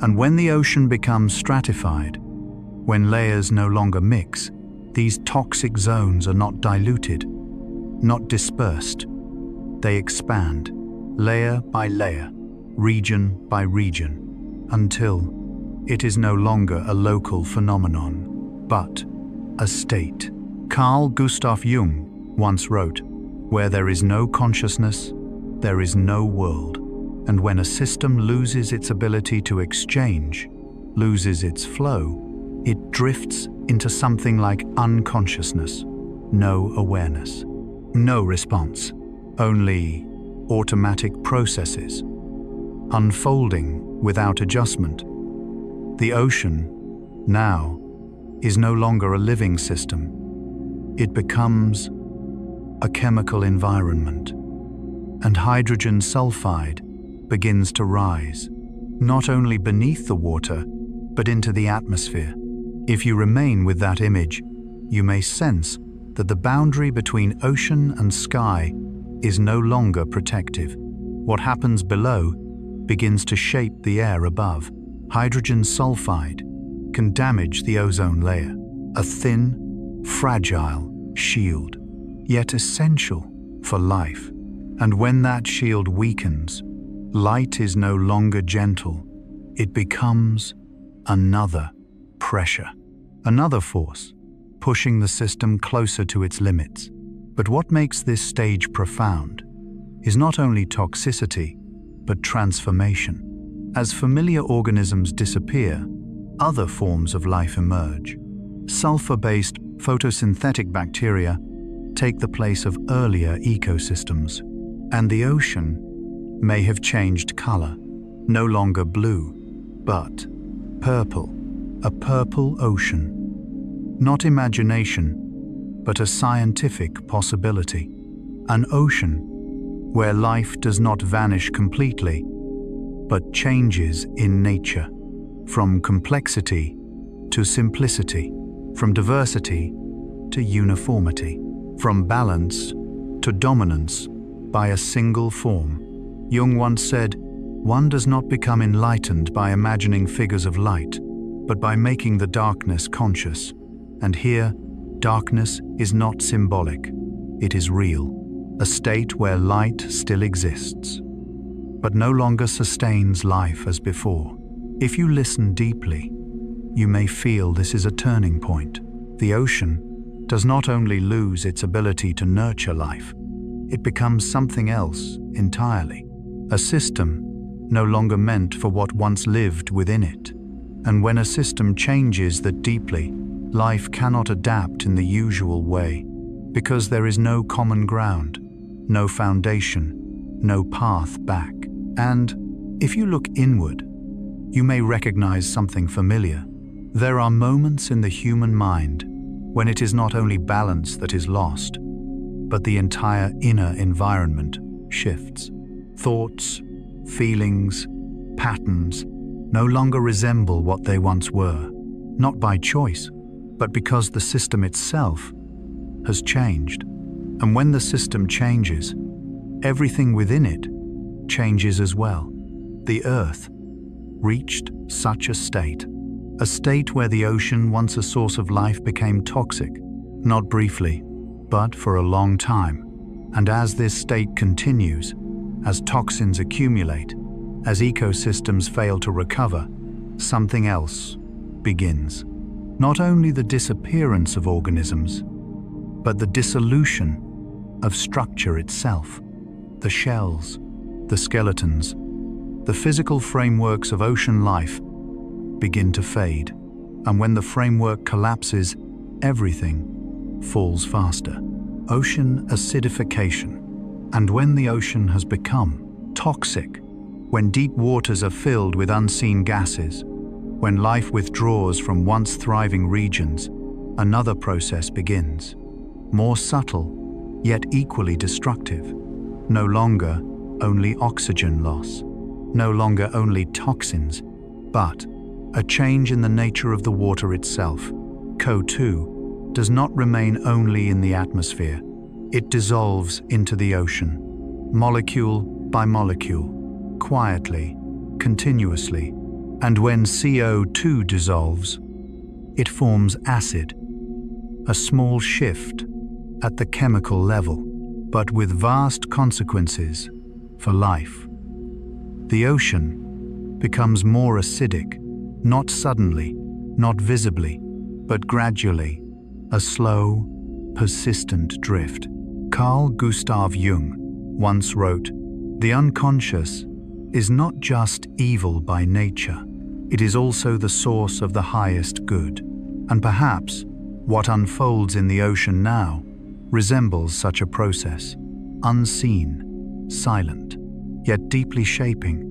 And when the ocean becomes stratified, when layers no longer mix, these toxic zones are not diluted, not dispersed. They expand, layer by layer, region by region, until it is no longer a local phenomenon, but a state. Carl Gustav Jung once wrote, "Where there is no consciousness, there is no world." And when a system loses its ability to exchange, loses its flow, it drifts into something like unconsciousness, no awareness, no response, only automatic processes, unfolding without adjustment. The ocean, now, is no longer a living system. It becomes a chemical environment, and hydrogen sulfide begins to rise, not only beneath the water, but into the atmosphere. If you remain with that image, you may sense that the boundary between ocean and sky is no longer protective. What happens below begins to shape the air above. Hydrogen sulfide can damage the ozone layer, a thin, fragile shield, yet essential for life. And when that shield weakens, light is no longer gentle. It becomes another pressure, another force, pushing the system closer to its limits. But what makes this stage profound is not only toxicity, but transformation. As familiar organisms disappear, other forms of life emerge. Sulfur-based photosynthetic bacteria take the place of earlier ecosystems, and the ocean may have changed color, no longer blue, but purple, a purple ocean. Not imagination, but a scientific possibility. An ocean where life does not vanish completely, but changes in nature, from complexity to simplicity, from diversity to uniformity, from balance to dominance by a single form. Jung once said, "One does not become enlightened by imagining figures of light, but by making the darkness conscious." And here, Darkness is not symbolic, it is real, a state where light still exists, but no longer sustains life as before. If you listen deeply, you may feel this is a turning point. The ocean does not only lose its ability to nurture life, it becomes something else entirely, a system no longer meant for what once lived within it. And when a system changes that deeply, life cannot adapt in the usual way, because there is no common ground, no foundation, no path back. And if you look inward, you may recognize something familiar. There are moments in the human mind when it is not only balance that is lost, but the entire inner environment shifts. Thoughts, feelings, patterns no longer resemble what they once were, not by choice, but because the system itself has changed. And when the system changes, everything within it changes as well. The Earth reached such a state where the ocean, once a source of life, became toxic, not briefly, but for a long time. And as this state continues, as toxins accumulate, as ecosystems fail to recover, something else begins. Not only the disappearance of organisms, but the dissolution of structure itself. The shells, the skeletons, the physical frameworks of ocean life begin to fade. And when the framework collapses, everything falls faster. Ocean acidification. And when the ocean has become toxic, when deep waters are filled with unseen gases, when life withdraws from once thriving regions, another process begins. More subtle, yet equally destructive. No longer only oxygen loss, no longer only toxins, but a change in the nature of the water itself. CO2 does not remain only in the atmosphere. It dissolves into the ocean, molecule by molecule, quietly, continuously. And when CO2 dissolves, it forms acid, a small shift at the chemical level, but with vast consequences for life. The ocean becomes more acidic, not suddenly, not visibly, but gradually, a slow, persistent drift. Carl Gustav Jung once wrote, "The unconscious is not just evil by nature, it is also the source of the highest good." And perhaps what unfolds in the ocean now resembles such a process, unseen, silent, yet deeply shaping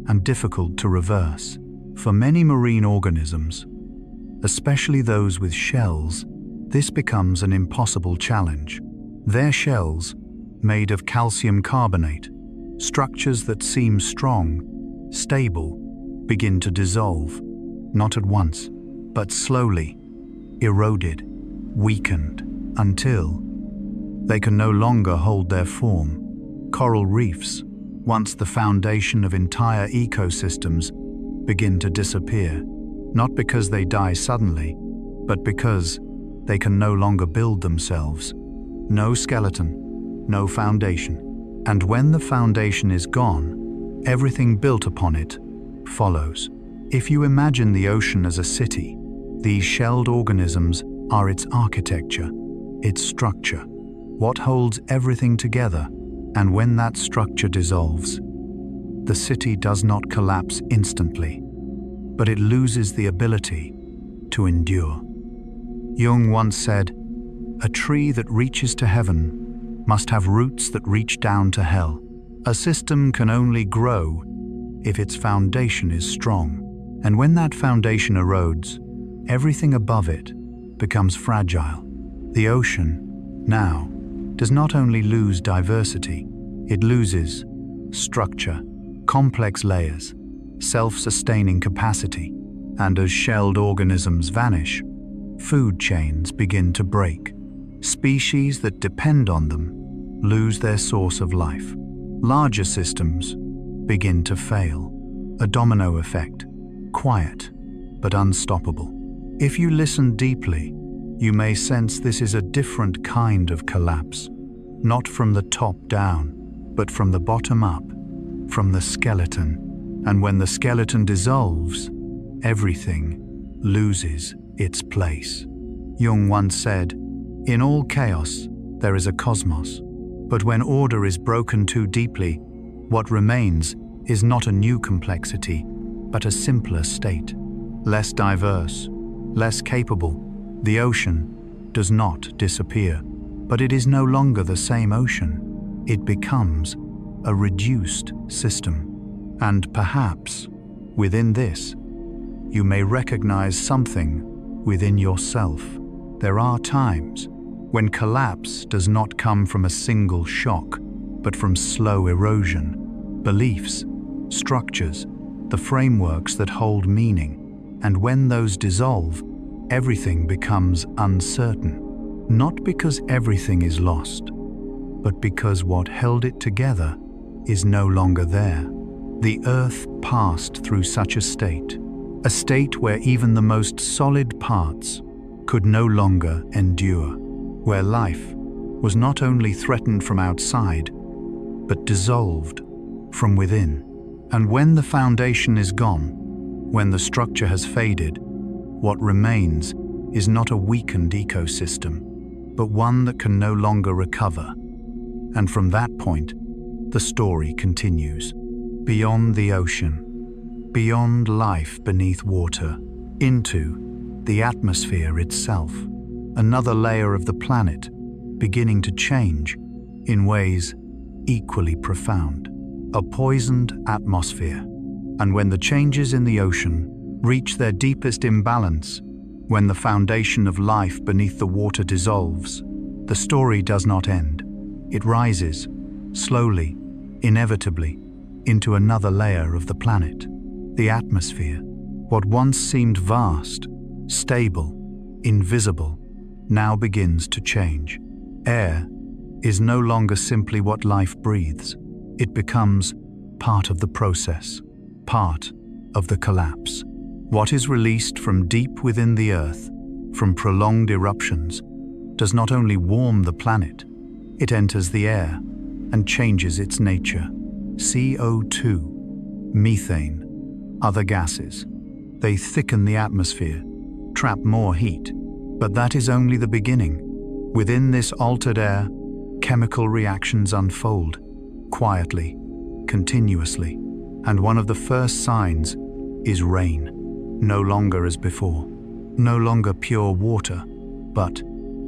and difficult to reverse. For many marine organisms, especially those with shells, this becomes an impossible challenge. Their shells, made of calcium carbonate, structures that seem strong, stable, begin to dissolve, not at once, but slowly, eroded, weakened, until they can no longer hold their form. Coral reefs, once the foundation of entire ecosystems, begin to disappear, not because they die suddenly, but because they can no longer build themselves. No skeleton, no foundation. And when the foundation is gone, everything built upon it follows. If you imagine the ocean as a city, these shelled organisms are its architecture, its structure, what holds everything together. And when that structure dissolves, the city does not collapse instantly, but it loses the ability to endure. Jung once said, "A tree that reaches to heaven must have roots that reach down to hell." A system can only grow if its foundation is strong. And when that foundation erodes, everything above it becomes fragile. The ocean, now, does not only lose diversity, it loses structure, complex layers, self-sustaining capacity. And as shelled organisms vanish, food chains begin to break. Species that depend on them lose their source of life. Larger systems begin to fail. A domino effect, quiet but unstoppable. If you listen deeply, you may sense this is a different kind of collapse, not from the top down, but from the bottom up, from the skeleton. And when the skeleton dissolves, everything loses its place. Jung once said, "In all chaos, there is a cosmos. But when order is broken too deeply, what remains is not a new complexity, but a simpler state, less diverse, less capable." The ocean does not disappear, but it is no longer the same ocean. It becomes a reduced system. And perhaps, within this, you may recognize something within yourself. There are times when collapse does not come from a single shock, but from slow erosion, beliefs, structures, the frameworks that hold meaning. And when those dissolve, everything becomes uncertain, not because everything is lost, but because what held it together is no longer there. The earth passed through such a state where even the most solid parts could no longer endure, where life was not only threatened from outside, but dissolved from within. And when the foundation is gone, when the structure has faded, what remains is not a weakened ecosystem, but one that can no longer recover. And from that point, the story continues. Beyond the ocean, beyond life beneath water, into the atmosphere itself, another layer of the planet beginning to change in ways equally profound. A poisoned atmosphere. And when the changes in the ocean reach their deepest imbalance, when the foundation of life beneath the water dissolves, the story does not end. It rises, slowly, inevitably, into another layer of the planet. The atmosphere, what once seemed vast, stable, invisible, now begins to change. Air is no longer simply what life breathes. It becomes part of the process, part of the collapse. What is released from deep within the earth, from prolonged eruptions, does not only warm the planet, it enters the air and changes its nature. CO2, methane, other gases. They thicken the atmosphere, trap more heat. But that is only the beginning. Within this altered air, chemical reactions unfold, quietly, continuously. And one of the first signs is rain. No longer as before. No longer pure water, but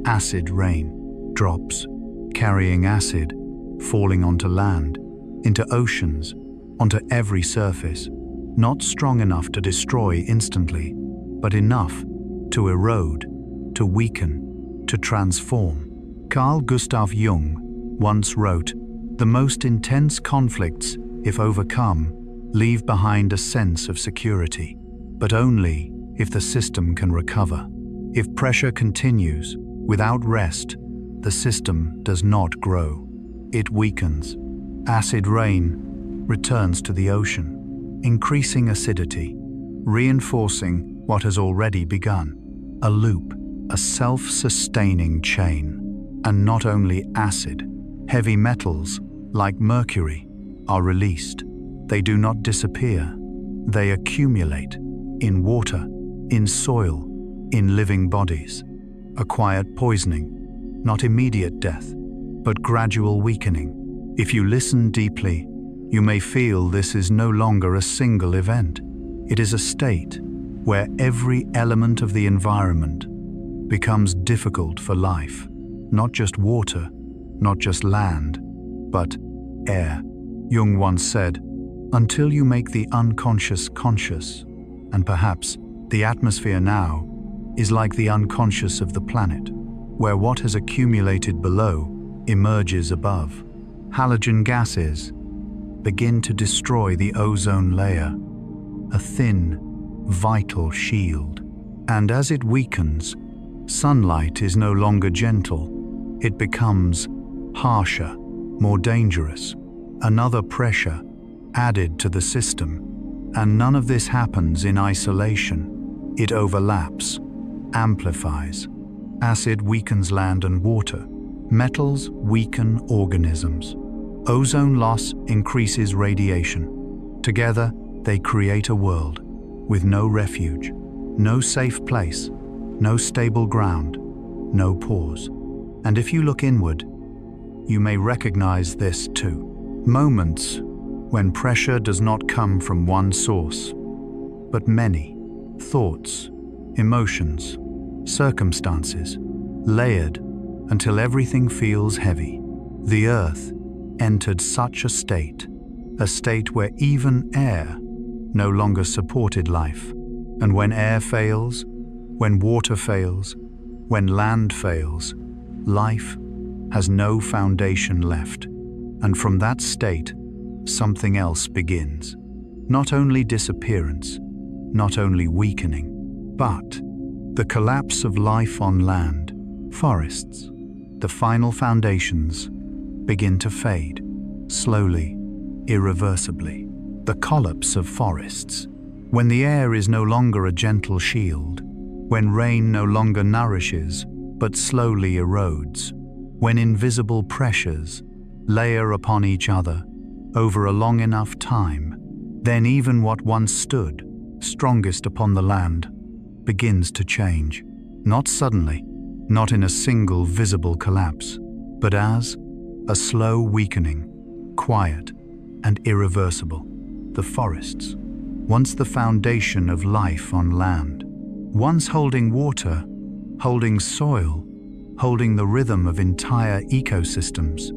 acid rain. Drops, carrying acid, falling onto land, into oceans, onto every surface. Not strong enough to destroy instantly, but enough to erode, to weaken, to transform. Carl Gustav Jung once wrote, "The most intense conflicts, if overcome, leave behind a sense of security, but only if the system can recover. If pressure continues, without rest, the system does not grow. It weakens. Acid rain returns to the ocean, increasing acidity, reinforcing what has already begun. A loop, a self-sustaining chain. And not only acid, heavy metals, like mercury, are released. They do not disappear. They accumulate in water, in soil, in living bodies. A quiet poisoning, not immediate death, but gradual weakening. If you listen deeply, you may feel this is no longer a single event. It is a state where every element of the environment becomes difficult for life. Not just water, not just land, but air. Jung once said, "Until you make the unconscious conscious," and perhaps the atmosphere now is like the unconscious of the planet, where what has accumulated below emerges above. Halogen gases begin to destroy the ozone layer, a thin, vital shield. And as it weakens, sunlight is no longer gentle. It becomes harsher, more dangerous. Another pressure added to the system. And none of this happens in isolation. It overlaps, amplifies. Acid weakens land and water. Metals weaken organisms. Ozone loss increases radiation. Together, they create a world with no refuge, no safe place, no stable ground, no pause. And if you look inward, you may recognize this too. Moments when pressure does not come from one source, but many thoughts, emotions, circumstances, layered until everything feels heavy. The earth entered such a state where even air no longer supported life. And when air fails, when water fails, when land fails, life has no foundation left. And from that state, something else begins. Not only disappearance, not only weakening, but the collapse of life on land. Forests, the final foundations, begin to fade, slowly, irreversibly. The collapse of forests, when the air is no longer a gentle shield, when rain no longer nourishes but slowly erodes, when invisible pressures layer upon each other over a long enough time, then even what once stood strongest upon the land begins to change. Not suddenly, not in a single visible collapse, but as a slow weakening, quiet and irreversible. The forests, once the foundation of life on land, once holding water, holding soil, holding the rhythm of entire ecosystems,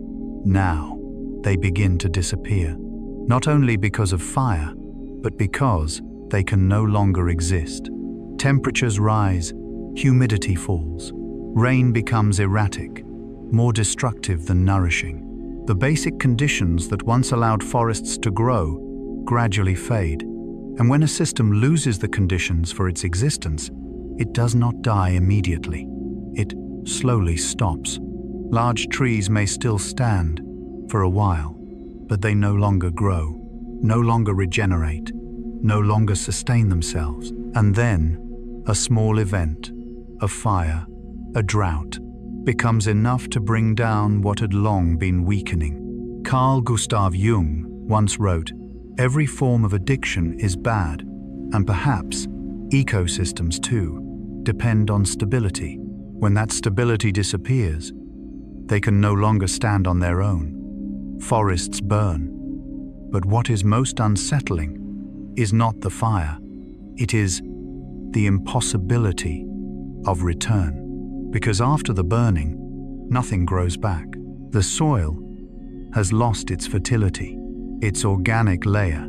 now they begin to disappear, not only because of fire, but because they can no longer exist. Temperatures rise, humidity falls, rain becomes erratic, more destructive than nourishing. The basic conditions that once allowed forests to grow gradually fade, and when a system loses the conditions for its existence, it does not die immediately. It slowly stops. Large trees may still stand for a while, but they no longer grow, no longer regenerate, no longer sustain themselves. And then, a small event, a fire, a drought, becomes enough to bring down what had long been weakening. Carl Gustav Jung once wrote, "Every form of addiction is bad, and perhaps ecosystems too depend on stability. When that stability disappears, they can no longer stand on their own. Forests burn. But what is most unsettling is not the fire, it is the impossibility of return. Because after the burning, nothing grows back. The soil has lost its fertility, its organic layer,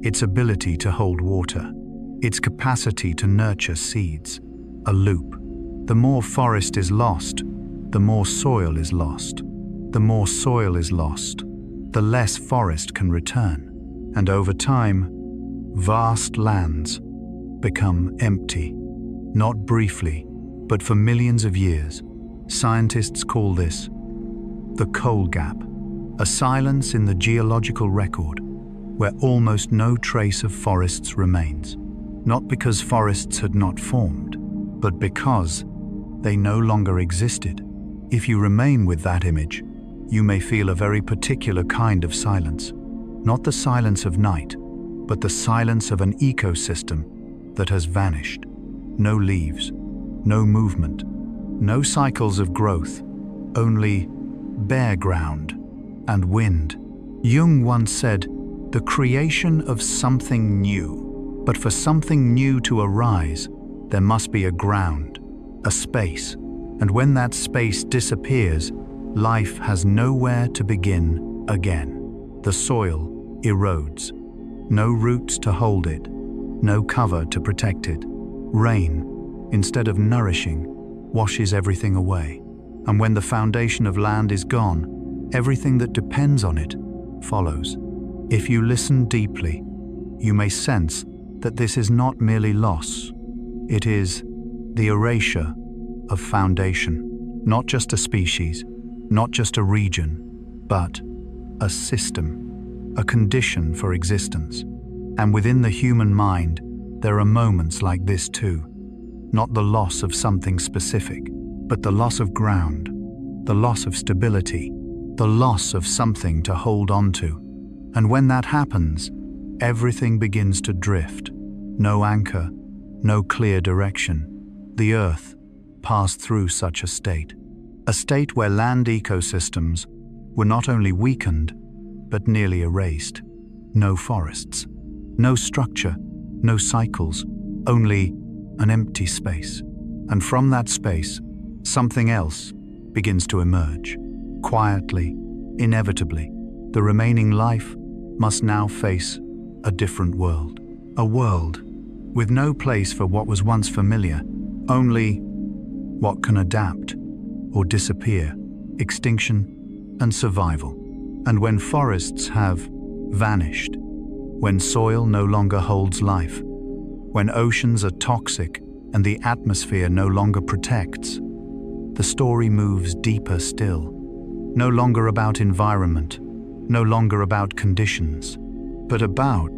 its ability to hold water, its capacity to nurture seeds. A loop. The more forest is lost, the more soil is lost. The more soil is lost, the less forest can return. And over time, vast lands become empty. Not briefly, but for millions of years. Scientists call this the coal gap, a silence in the geological record where almost no trace of forests remains. Not because forests had not formed, but because they no longer existed. If you remain with that image, you may feel a very particular kind of silence. Not the silence of night, but the silence of an ecosystem that has vanished. No leaves, no movement, no cycles of growth, only bare ground and wind. Jung once said, "The creation of something new." But for something new to arise, there must be a ground, a space. And when that space disappears, life has nowhere to begin again. The soil erodes. No roots to hold it, no cover to protect it. Rain, instead of nourishing, washes everything away. And when the foundation of land is gone, everything that depends on it follows. If you listen deeply, you may sense that this is not merely loss. It is the erasure of foundation. Not just a species, not just a region, but a system, a condition for existence. And within the human mind, there are moments like this too. Not the loss of something specific, but the loss of ground, the loss of stability, the loss of something to hold on to. And when that happens, everything begins to drift. No anchor, no clear direction. The Earth passed through such a state where land ecosystems were not only weakened, but nearly erased. No forests, no structure, no cycles, only an empty space. And from that space, something else begins to emerge. Quietly, inevitably, the remaining life must now face a different world. A world with no place for what was once familiar, only what can adapt or disappear, extinction and survival. And when forests have vanished, when soil no longer holds life, when oceans are toxic and the atmosphere no longer protects, the story moves deeper still. No longer about environment, no longer about conditions, but about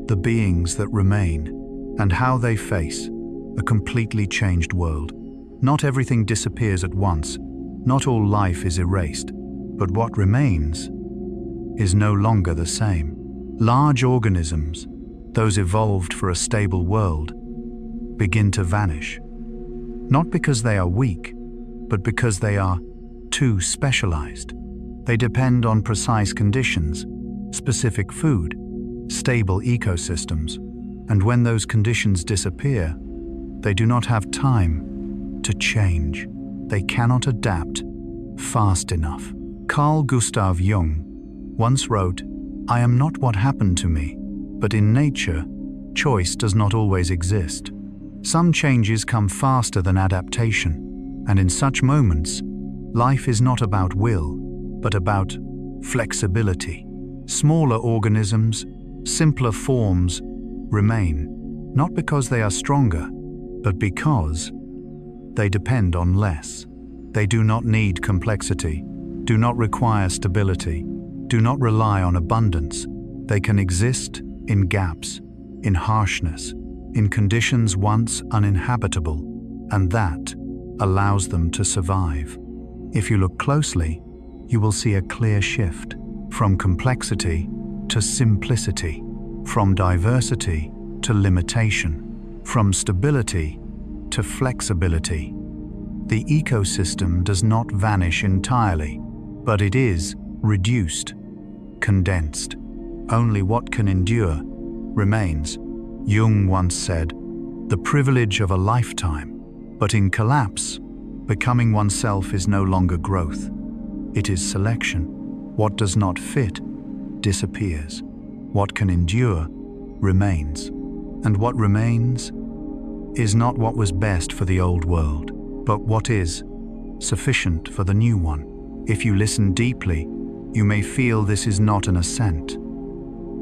the beings that remain and how they face a completely changed world. Not everything disappears at once, not all life is erased, but what remains is no longer the same. Large organisms, those evolved for a stable world, begin to vanish. Not because they are weak, but because they are too specialized. They depend on precise conditions, specific food, stable ecosystems, and when those conditions disappear, they do not have time to change. They cannot adapt fast enough. Carl Gustav Jung once wrote, "I am not what happened to me, but in nature, choice does not always exist. Some changes come faster than adaptation, and in such moments, life is not about will, but about flexibility. Smaller organisms, simpler forms, remain, not because they are stronger, but because they depend on less. They do not need complexity, do not require stability, do not rely on abundance. They can exist in gaps, in harshness, in conditions once uninhabitable, and that allows them to survive. If you look closely, you will see a clear shift from complexity to simplicity, from diversity to limitation, from stability to flexibility. The ecosystem does not vanish entirely, but it is reduced, condensed. Only what can endure remains. Jung once said, "The privilege of a lifetime," but in collapse, becoming oneself is no longer growth. It is selection. What does not fit disappears. What can endure remains. And what remains is not what was best for the old world, but what is sufficient for the new one. If you listen deeply, you may feel this is not an ascent,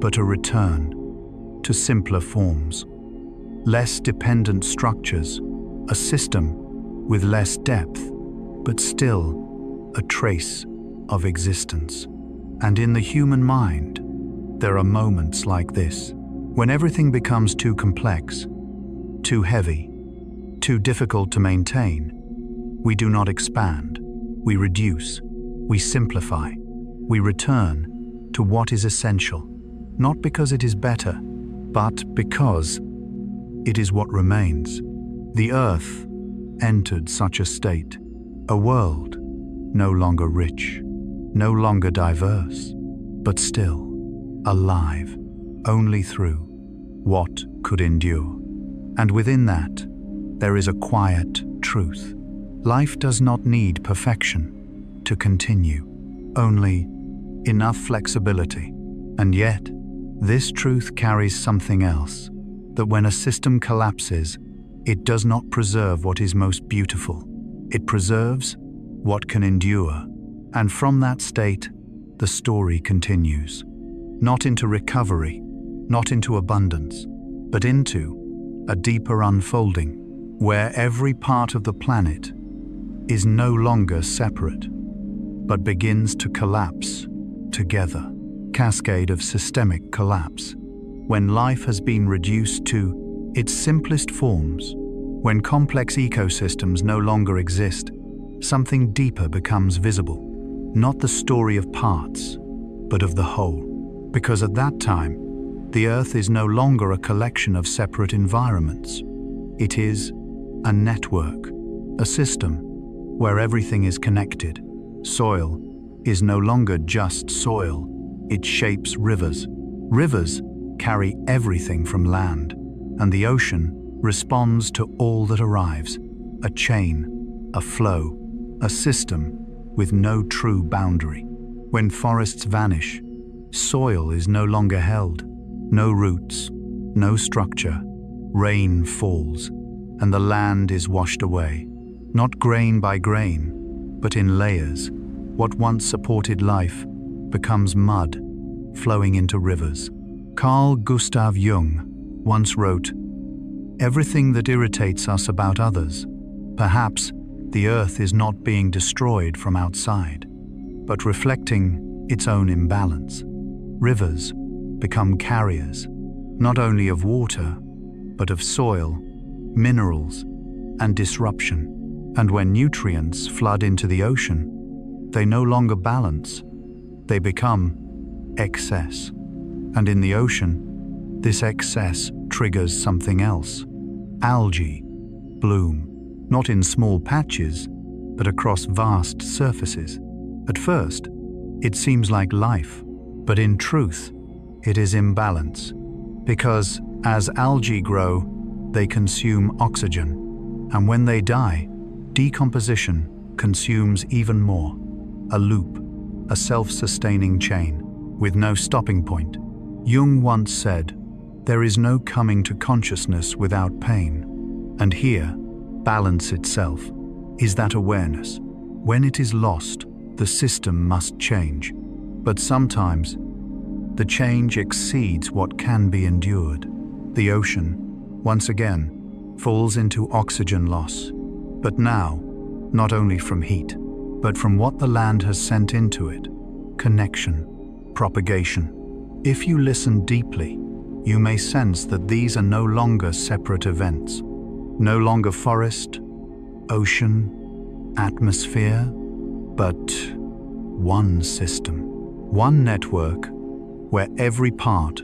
but a return to simpler forms, less dependent structures, a system with less depth, but still a trace of existence. And in the human mind, there are moments like this, when everything becomes too complex, too heavy, too difficult to maintain. We do not expand, we reduce, we simplify, we return to what is essential, not because it is better, but because it is what remains. The Earth entered such a state, a world no longer rich, no longer diverse, but still alive, only through what could endure. And within that, there is a quiet truth. Life does not need perfection to continue, only enough flexibility. And yet, this truth carries something else, that when a system collapses, it does not preserve what is most beautiful. It preserves what can endure. And from that state, the story continues. Not into recovery, not into abundance, but into a deeper unfolding, where every part of the planet is no longer separate, but begins to collapse together. Cascade of systemic collapse. When life has been reduced to its simplest forms, When complex ecosystems no longer exist, something deeper becomes visible. Not the story of parts, but of the whole. Because at that time, the Earth is no longer a collection of separate environments. It is a network, a system, where everything is connected. Soil is no longer just soil. It shapes rivers. Rivers carry everything from land, and the ocean responds to all that arrives. A chain, a flow, a system with no true boundary. When forests vanish, soil is no longer held. No roots, no structure. Rain falls, and the land is washed away. Not grain by grain, but in layers. What once supported life becomes mud, flowing into rivers. Carl Gustav Jung once wrote, "Everything that irritates us about others, perhaps the earth is not being destroyed from outside, but reflecting its own imbalance." Rivers become carriers, not only of water, but of soil, minerals, and disruption. And when nutrients flood into the ocean, they no longer balance, they become excess. And in the ocean, this excess triggers something else. Algae bloom, not in small patches, but across vast surfaces. At first, it seems like life, but in truth, it is imbalance. Because as algae grow, they consume oxygen, and when they die, decomposition consumes even more. A loop, a self-sustaining chain, with no stopping point. Jung once said, "There is no coming to consciousness without pain." And here, balance itself is that awareness. When it is lost, the system must change. But sometimes, the change exceeds what can be endured. The ocean, once again, falls into oxygen loss. But now, not only from heat, but from what the land has sent into it: connection, propagation. If you listen deeply, you may sense that these are no longer separate events, no longer forest, ocean, atmosphere, but one system, one network where every part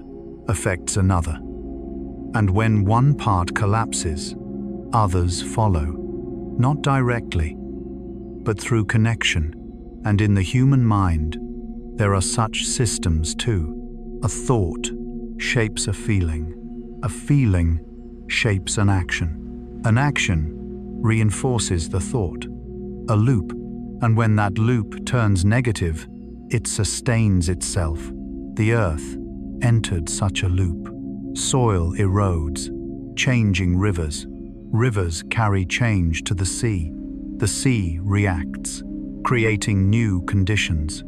affects another. And when one part collapses, others follow, not directly, but through connection. And in the human mind, there are such systems too. A thought shapes a feeling shapes an action reinforces the thought, a loop, and when that loop turns negative, it sustains itself. The earth entered such a loop. Soil erodes, changing rivers. Rivers carry change to the sea. The sea reacts, creating new conditions,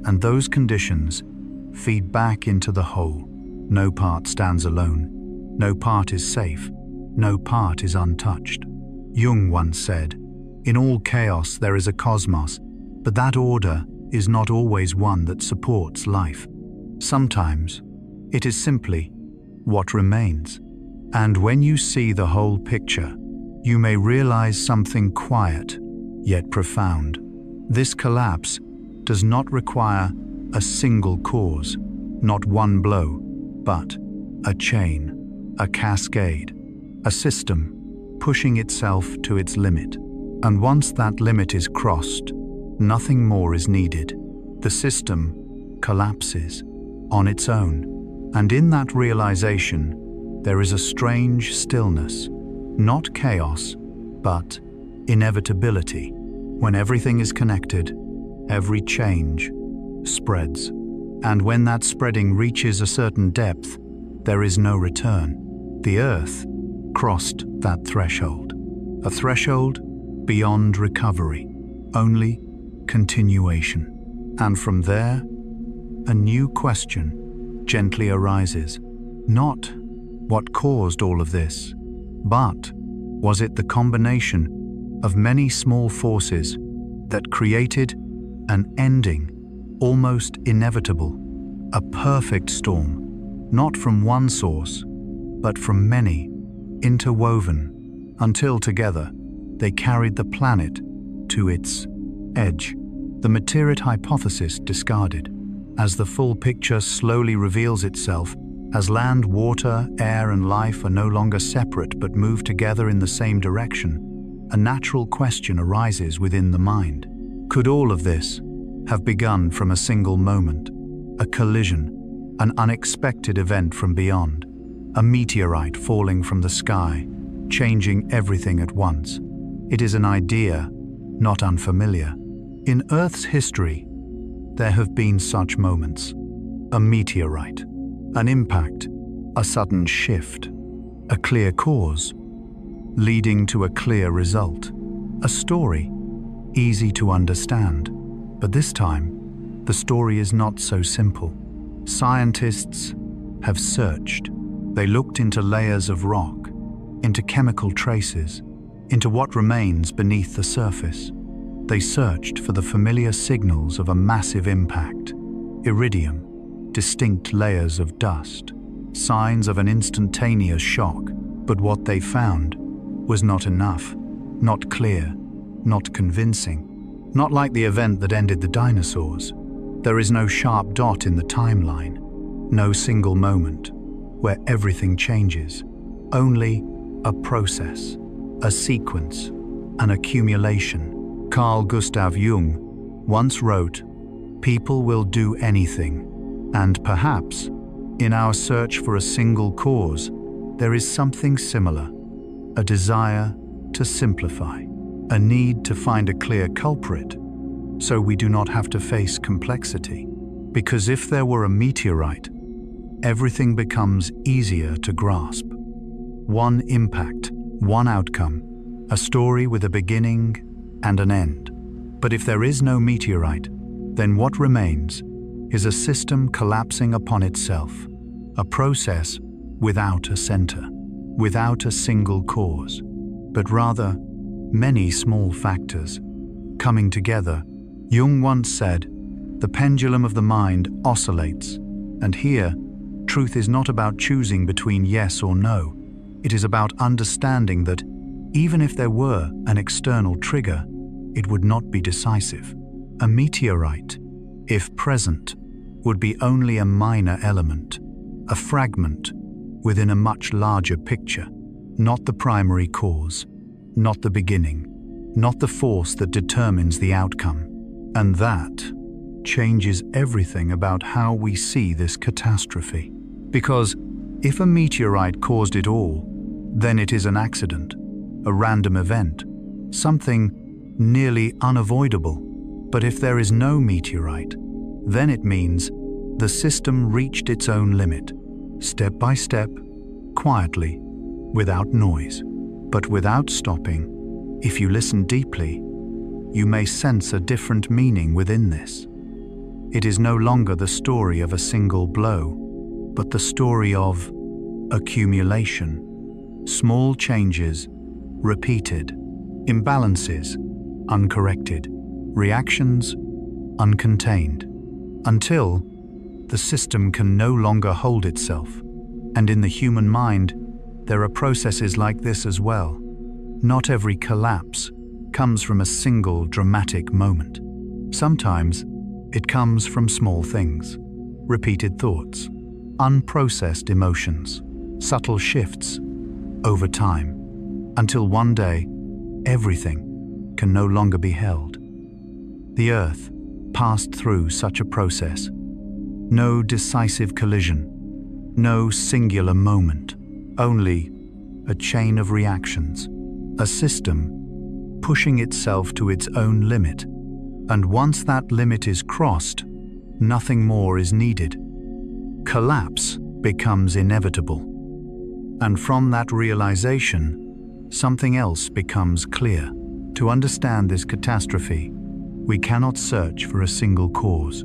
and those conditions feed back into the whole. No part stands alone. No part is safe. No part is untouched. Jung once said, "In all chaos there is a cosmos, but that order is not always one that supports life. Sometimes it is simply what remains." And when you see the whole picture, you may realize something quiet, yet profound. This collapse does not require a single cause, not one blow, but a chain, a cascade, a system pushing itself to its limit. And once that limit is crossed, nothing more is needed. The system collapses on its own. And in that realization, there is a strange stillness, not chaos, but inevitability. When everything is connected, every change spreads. And when that spreading reaches a certain depth, there is no return. The earth crossed that threshold, a threshold beyond recovery, only continuation. And from there, a new question gently arises. Not what caused all of this, but was it the combination of many small forces that created an ending almost inevitable, a perfect storm, not from one source, but from many, interwoven, until together they carried the planet to its edge. The Meteorite hypothesis discarded. As the full picture slowly reveals itself, as land, water, air, and life are no longer separate but move together in the same direction, a natural question arises within the mind. Could all of this have begun from a single moment, a collision, an unexpected event from beyond, a meteorite falling from the sky, changing everything at once? It is an idea, not unfamiliar. In Earth's history, there have been such moments. A meteorite, an impact, a sudden shift, a clear cause, leading to a clear result. A story, easy to understand. But this time, the story is not so simple. Scientists have searched. They looked into layers of rock, into chemical traces, into what remains beneath the surface. They searched for the familiar signals of a massive impact, iridium, distinct layers of dust, signs of an instantaneous shock. But what they found was not enough, not clear, not convincing, not like the event that ended the dinosaurs. There is no sharp dot in the timeline, no single moment where everything changes, only a process, a sequence, an accumulation. Carl Gustav Jung once wrote, "People will do anything, and perhaps, in our search for a single cause, there is something similar, a desire to simplify, a need to find a clear culprit, so we do not have to face complexity. Because if there were a meteorite, everything becomes easier to grasp. One impact, one outcome, a story with a beginning and an end. But if there is no meteorite, then what remains is a system collapsing upon itself, a process without a center, without a single cause, but rather many small factors coming together. Jung once said, "The pendulum of the mind oscillates," and here, truth is not about choosing between yes or no. It is about understanding that even if there were an external trigger, it would not be decisive. A meteorite, if present, would be only a minor element, a fragment within a much larger picture, not the primary cause, not the beginning, not the force that determines the outcome. And that changes everything about how we see this catastrophe. Because if a meteorite caused it all, then it is an accident, a random event, something nearly unavoidable. But if there is no meteorite, then it means the system reached its own limit, step by step, quietly, without noise. But without stopping, if you listen deeply, you may sense a different meaning within this. It is no longer the story of a single blow, but the story of accumulation, small changes, repeated, imbalances, uncorrected, reactions, uncontained, until the system can no longer hold itself. And in the human mind, there are processes like this as well. Not every collapse comes from a single dramatic moment. Sometimes it comes from small things, repeated thoughts, unprocessed emotions, subtle shifts over time, until one day, everything can no longer be held. The Earth passed through such a process. No decisive collision, no singular moment, only a chain of reactions, a system pushing itself to its own limit. And once that limit is crossed, nothing more is needed. Collapse becomes inevitable. And from that realization, something else becomes clear. To understand this catastrophe, we cannot search for a single cause.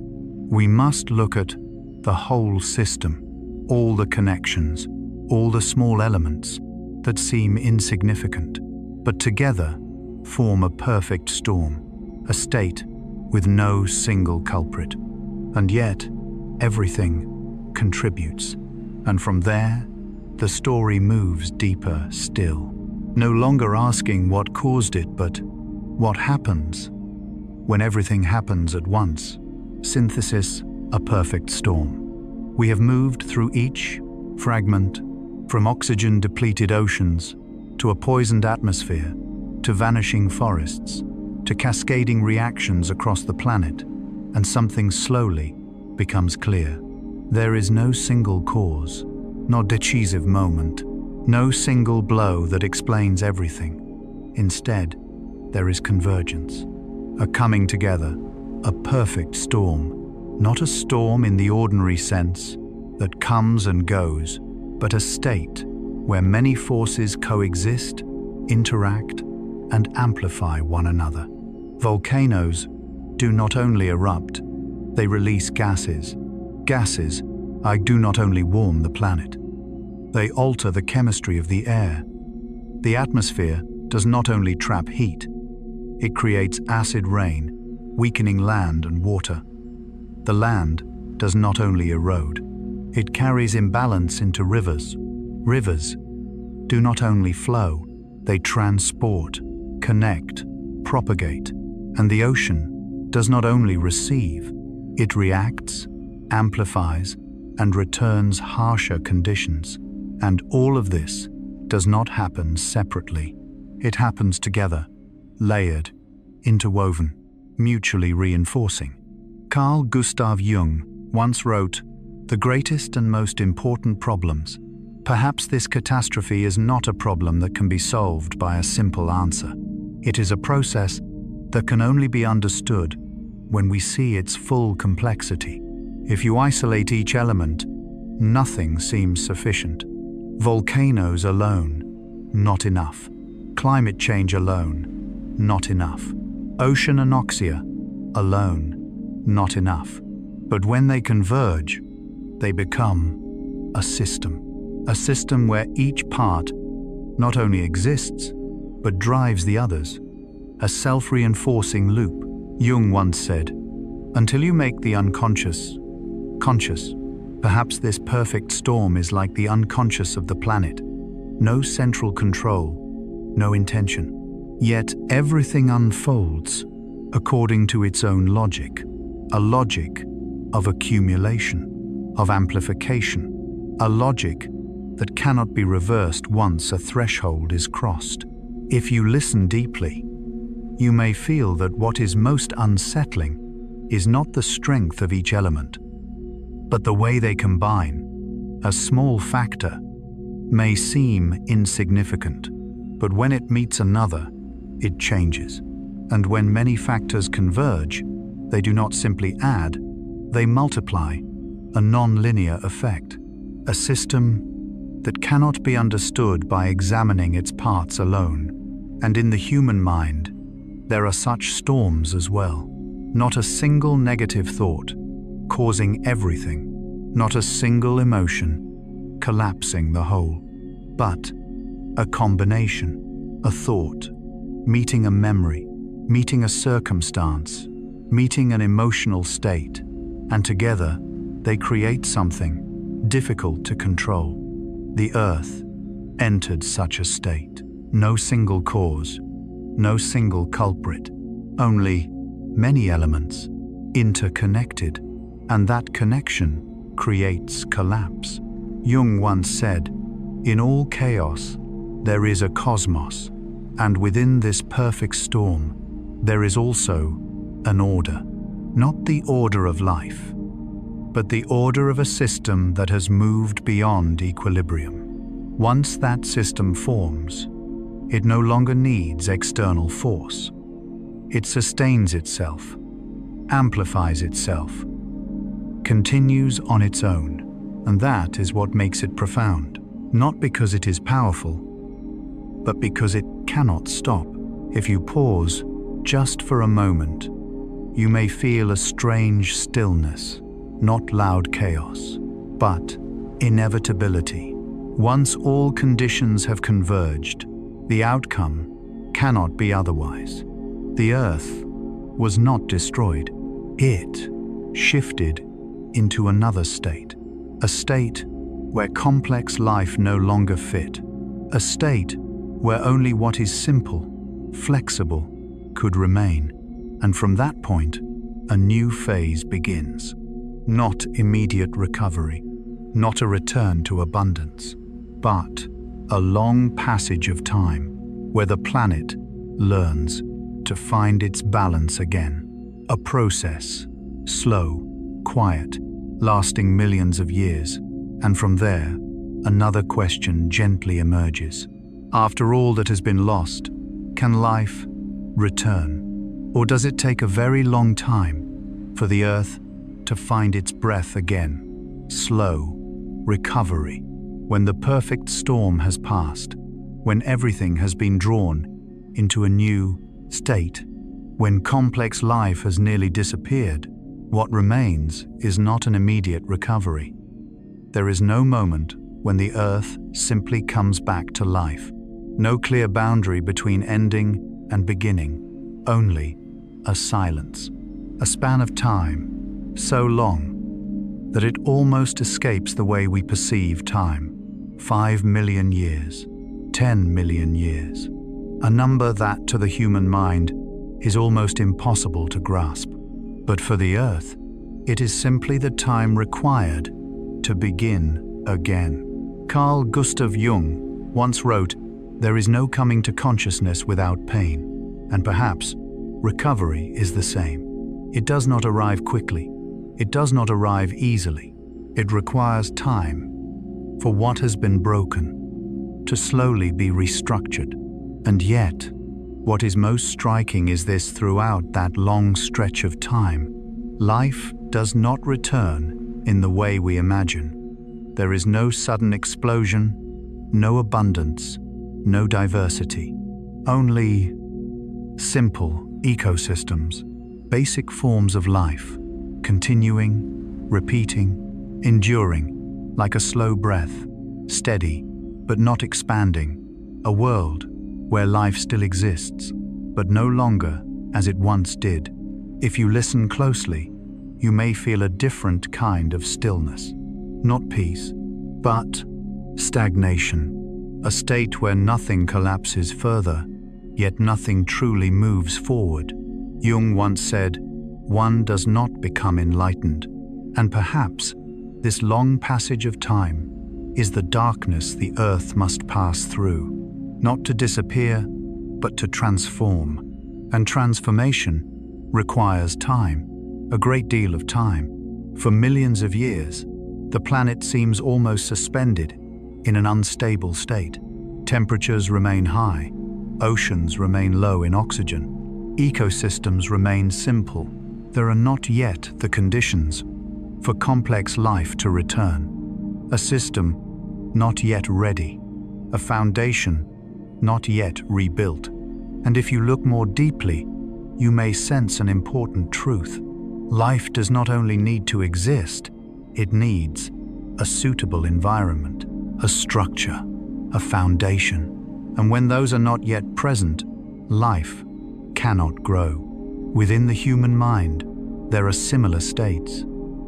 We must look at the whole system, all the connections, all the small elements that seem insignificant, but together form a perfect storm, a state with no single culprit. And yet, everything contributes. And from there, the story moves deeper still. no longer asking what caused it, but what happens when everything happens at once. Synthesis, a perfect storm. We have moved through each fragment, from oxygen-depleted oceans to a poisoned atmosphere, to vanishing forests, to cascading reactions across the planet, and something slowly becomes clear. There is no single cause, no decisive moment, no single blow that explains everything. Instead, there is convergence, a coming together, a perfect storm, not a storm in the ordinary sense that comes and goes, but a state where many forces coexist, interact, and amplify one another. Volcanoes do not only erupt, they release gases. Gases do not only warm the planet, they alter the chemistry of the air. The atmosphere does not only trap heat, it creates acid rain, weakening land and water. The land does not only erode, it carries imbalance into rivers. Rivers do not only flow, they transport, connect, propagate. And the ocean does not only receive, it reacts, amplifies, and returns harsher conditions. And all of this does not happen separately. It happens together, layered, interwoven, mutually reinforcing. Carl Gustav Jung once wrote, "The greatest and most important problems. Perhaps this catastrophe is not a problem that can be solved by a simple answer. It is a process that can only be understood when we see its full complexity. If you isolate each element, nothing seems sufficient. Volcanoes alone, not enough. Climate change alone, not enough. Ocean anoxia alone, not enough. But when they converge, they become a system where each part not only exists, but drives the others. A self-reinforcing loop." Jung once said, "Until you make the unconscious conscious, perhaps this perfect storm is like the unconscious of the planet. No central control, no intention. Yet everything unfolds according to its own logic, a logic of accumulation, of amplification, a logic that cannot be reversed once a threshold is crossed. If you listen deeply, you may feel that what is most unsettling is not the strength of each element, but the way they combine. A small factor may seem insignificant, but when it meets another, it changes. And when many factors converge, they do not simply add, they multiply, a non-linear effect, a system that cannot be understood by examining its parts alone. And in the human mind, there are such storms as well. Not a single negative thought causing everything, not a single emotion collapsing the whole, but a combination, a thought, meeting a memory, meeting a circumstance, meeting an emotional state, and together they create something difficult to control. The Earth entered such a state. No single cause, no single culprit, only many elements, interconnected, and that connection creates collapse. Jung once said, "In all chaos, there is a cosmos, and within this perfect storm, there is also an order. Not the order of life, but the order of a system that has moved beyond equilibrium. Once that system forms, it no longer needs external force. It sustains itself, amplifies itself, continues on its own, and that is what makes it profound. Not because it is powerful, but because it cannot stop. If you pause just for a moment, you may feel a strange stillness, not loud chaos, but inevitability. Once all conditions have converged, the outcome cannot be otherwise. The Earth was not destroyed. It shifted into another state, a state where complex life no longer fit, a state where only what is simple, flexible, could remain. And from that point, a new phase begins. Not immediate recovery, not a return to abundance, but a long passage of time where the planet learns to find its balance again. A process, slow, quiet, lasting millions of years. And from there, another question gently emerges. After all that has been lost, can life return? Or does it take a very long time for the Earth to find its breath again? Slow recovery, when the perfect storm has passed, when everything has been drawn into a new state, when complex life has nearly disappeared, what remains is not an immediate recovery. There is no moment when the Earth simply comes back to life. No clear boundary between ending and beginning, only a silence, a span of time so long that it almost escapes the way we perceive time. 5 million years, 10 million years, a number that to the human mind is almost impossible to grasp. But for the Earth, it is simply the time required to begin again. Carl Gustav Jung once wrote, "There is no coming to consciousness without pain," and perhaps recovery is the same. It does not arrive quickly. It does not arrive easily. It requires time for what has been broken to slowly be restructured. And yet, what is most striking is this: throughout that long stretch of time, life does not return in the way we imagine. There is no sudden explosion, no abundance, no diversity. Only simple ecosystems, basic forms of life, continuing, repeating, enduring, like a slow breath, steady but not expanding. A world where life still exists, but no longer as it once did. If you listen closely, you may feel a different kind of stillness. Not peace, but stagnation. A state where nothing collapses further, yet nothing truly moves forward. Jung once said, "One does not become enlightened." And perhaps this long passage of time is the darkness the Earth must pass through, not to disappear, but to transform. And transformation requires time, a great deal of time. For millions of years, the planet seems almost suspended in an unstable state. Temperatures remain high, oceans remain low in oxygen, ecosystems remain simple. There are not yet the conditions for complex life to return. A system not yet ready, a foundation not yet rebuilt. And if you look more deeply, you may sense an important truth. Life does not only need to exist, it needs a suitable environment, a structure, a foundation. And when those are not yet present, life cannot grow. Within the human mind, there are similar states.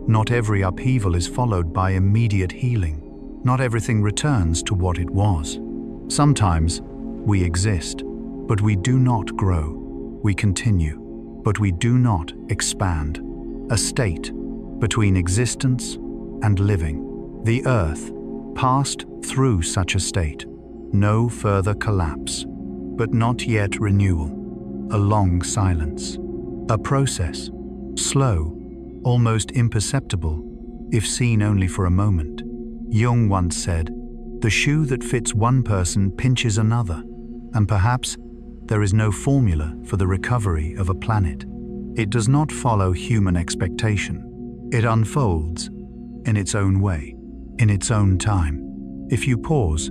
Not every upheaval is followed by immediate healing. Not everything returns to what it was. Sometimes we exist, but we do not grow. We continue, but we do not expand. A state between existence and living. The Earth passed through such a state. No further collapse, but not yet renewal. A long silence. A process, slow, almost imperceptible, if seen only for a moment. Jung once said, "The shoe that fits one person pinches another," and perhaps there is no formula for the recovery of a planet. It does not follow human expectation. It unfolds in its own way, in its own time. If you pause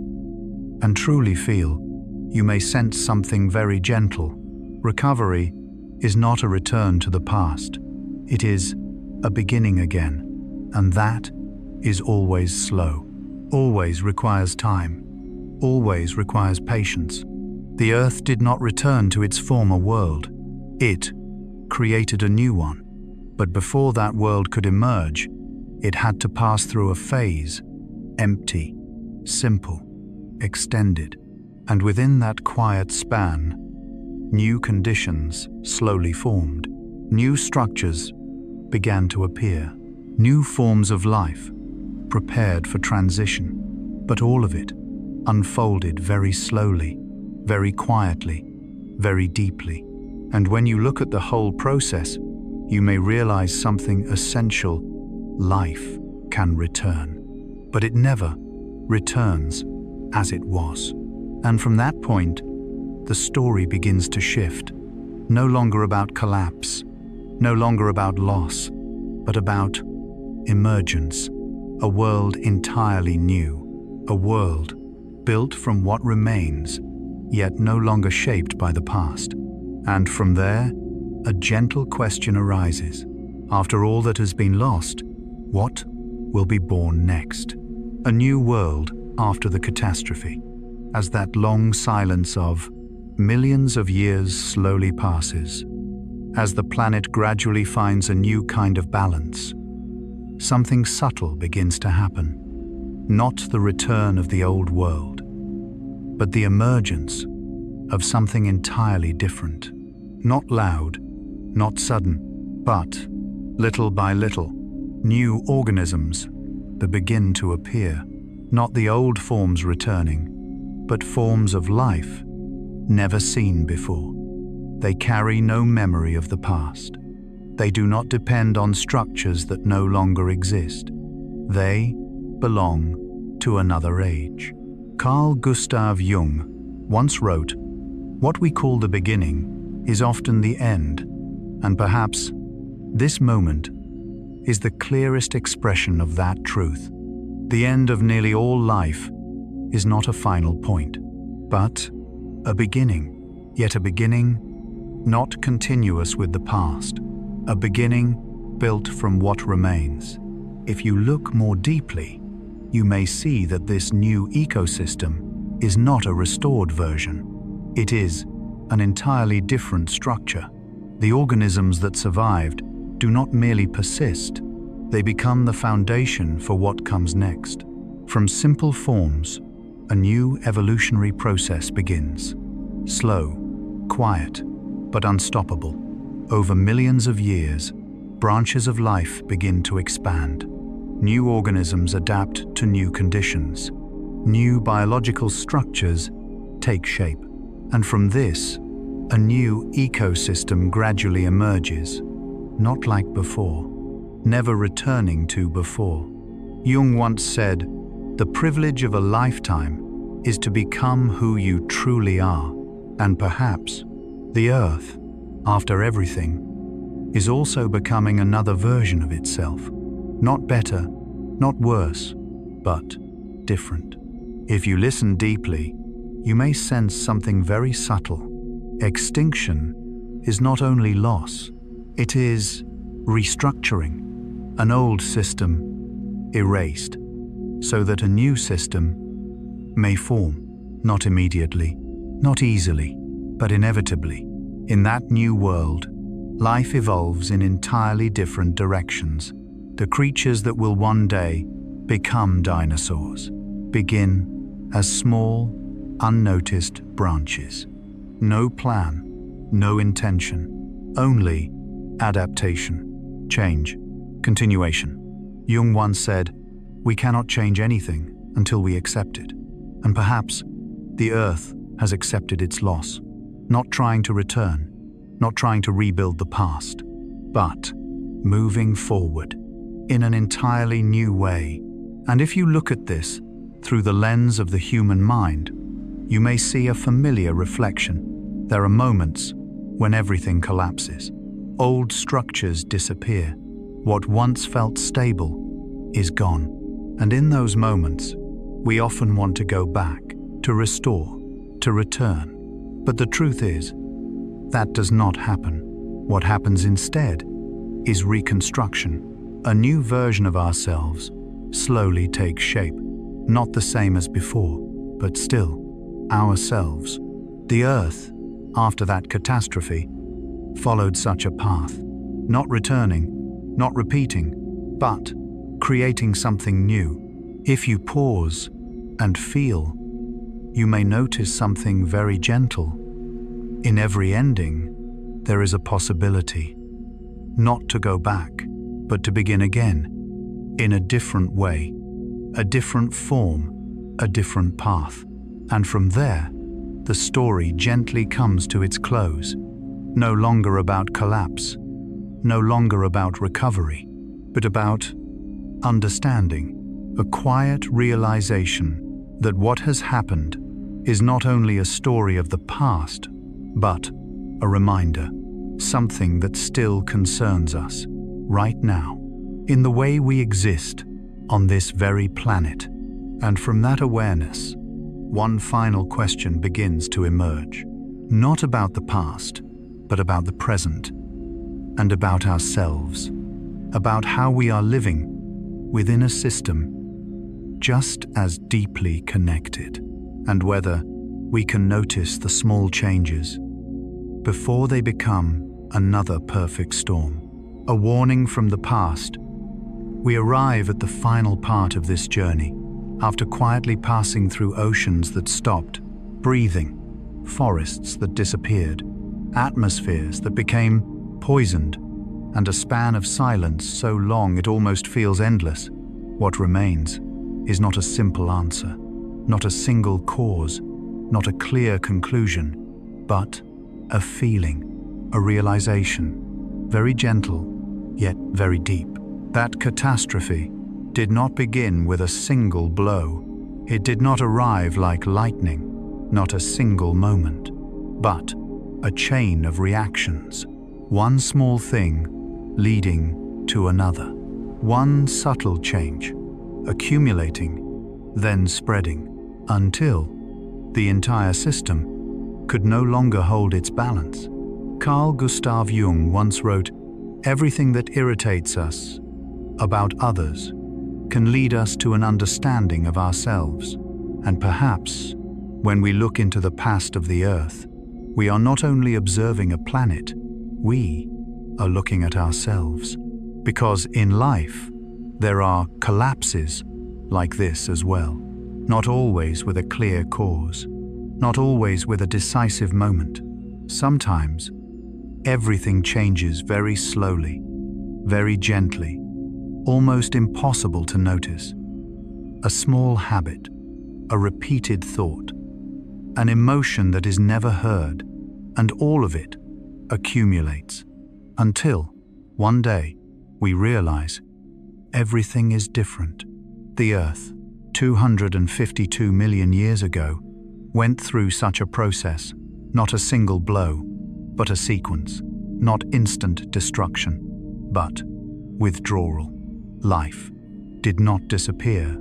and truly feel, you may sense something very gentle. Recovery is not a return to the past. It is a beginning again, and that is always slow, always requires time, always requires patience. The Earth did not return to its former world. It created a new one. But before that world could emerge, it had to pass through a phase, empty, simple, extended. And within that quiet span, new conditions slowly formed. New structures began to appear. New forms of life prepared for transition. But all of it unfolded very slowly, very quietly, very deeply. And when you look at the whole process, you may realize something essential. Life can return, but it never returns as it was. And from that point, the story begins to shift. No longer about collapse, no longer about loss, but about emergence. A world entirely new, a world built from what remains, yet no longer shaped by the past. And from there, a gentle question arises. After all that has been lost, what will be born next? A new world after the catastrophe, as that long silence of millions of years slowly passes, as the planet gradually finds a new kind of balance. Something subtle begins to happen. Not the return of the old world, but the emergence of something entirely different. Not loud, not sudden, but little by little, new organisms that begin to appear. Not the old forms returning, but forms of life never seen before. They carry no memory of the past. They do not depend on structures that no longer exist. They belong to another age. Carl Gustav Jung once wrote, "What we call the beginning is often the end, and perhaps this moment is the clearest expression of that truth. The end of nearly all life is not a final point, but a beginning, yet a beginning not continuous with the past, a beginning built from what remains. If you look more deeply, you may see that this new ecosystem is not a restored version. It is an entirely different structure. The organisms that survived do not merely persist, they become the foundation for what comes next. From simple forms, a new evolutionary process begins. Slow, quiet, but unstoppable. Over millions of years, branches of life begin to expand. New organisms adapt to new conditions. New biological structures take shape. And from this, a new ecosystem gradually emerges, not like before, never returning to before. Jung once said, "The privilege of a lifetime is to become who you truly are." And perhaps the Earth, after everything, is also becoming another version of itself. Not better, not worse, but different. If you listen deeply, you may sense something very subtle. Extinction is not only loss, it is restructuring. An old system erased, so that a new system may form, not immediately, not easily, but inevitably. In that new world, life evolves in entirely different directions. The creatures that will one day become dinosaurs begin as small, unnoticed branches. No plan, no intention, only adaptation, change, continuation. Jung once said, "We cannot change anything until we accept it." And perhaps the Earth has accepted its loss, not trying to return, not trying to rebuild the past, but moving forward in an entirely new way. And if you look at this through the lens of the human mind, you may see a familiar reflection. There are moments when everything collapses. Old structures disappear. What once felt stable is gone. And in those moments, we often want to go back, to restore, to return. But the truth is, that does not happen. What happens instead is reconstruction. A new version of ourselves slowly takes shape. Not the same as before, but still ourselves. The Earth, after that catastrophe, followed such a path. Not returning, not repeating, but creating something new. If you pause and feel, you may notice something very gentle. In every ending, there is a possibility, not to go back, but to begin again, in a different way, a different form, a different path. And from there, the story gently comes to its close, no longer about collapse, no longer about recovery, but about understanding, a quiet realization that what has happened is not only a story of the past, but a reminder, something that still concerns us right now, in the way we exist on this very planet. And from that awareness, one final question begins to emerge, not about the past, but about the present, and about ourselves, about how we are living within a system just as deeply connected, and whether we can notice the small changes before they become another perfect storm. A warning from the past. We arrive at the final part of this journey, after quietly passing through oceans that stopped breathing, forests that disappeared, atmospheres that became poisoned, and a span of silence so long it almost feels endless. What remains is not a simple answer, not a single cause, not a clear conclusion, but a feeling, a realization, very gentle, yet very deep. That catastrophe did not begin with a single blow. It did not arrive like lightning, not a single moment, but a chain of reactions, one small thing leading to another, one subtle change, accumulating, then spreading, until the entire system could no longer hold its balance. Carl Gustav Jung once wrote, "Everything that irritates us about others can lead us to an understanding of ourselves." And perhaps, when we look into the past of the Earth, we are not only observing a planet, we are looking at ourselves. Because in life, there are collapses like this as well, not always with a clear cause, not always with a decisive moment. Sometimes, everything changes very slowly, very gently, almost impossible to notice. A small habit, a repeated thought, an emotion that is never heard, and all of it accumulates until, one day, we realize everything is different. The Earth, 252 million years ago, went through such a process, not a single blow, but a sequence, not instant destruction, but withdrawal. Life did not disappear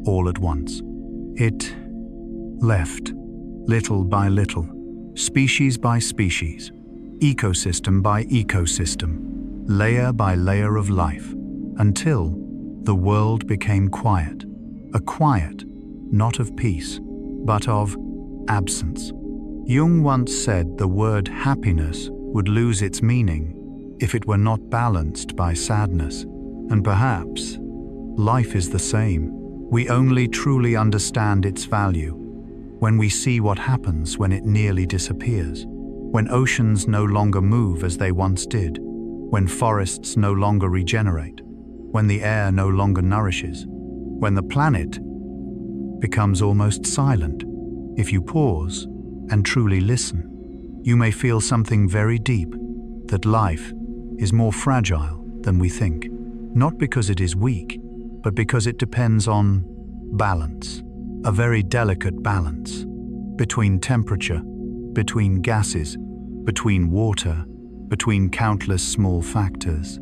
all at once. It left, little by little, species by species, ecosystem by ecosystem, layer by layer of life, until the world became quiet. A quiet, not of peace, but of absence. Jung once said the word happiness would lose its meaning if it were not balanced by sadness. And perhaps life is the same. We only truly understand its value when we see what happens when it nearly disappears, when oceans no longer move as they once did, when forests no longer regenerate, when the air no longer nourishes, when the planet becomes almost silent. If you pause and truly listen, you may feel something very deep, that life is more fragile than we think, not because it is weak, but because it depends on balance, a very delicate balance, between temperature, between gases, between water, between countless small factors,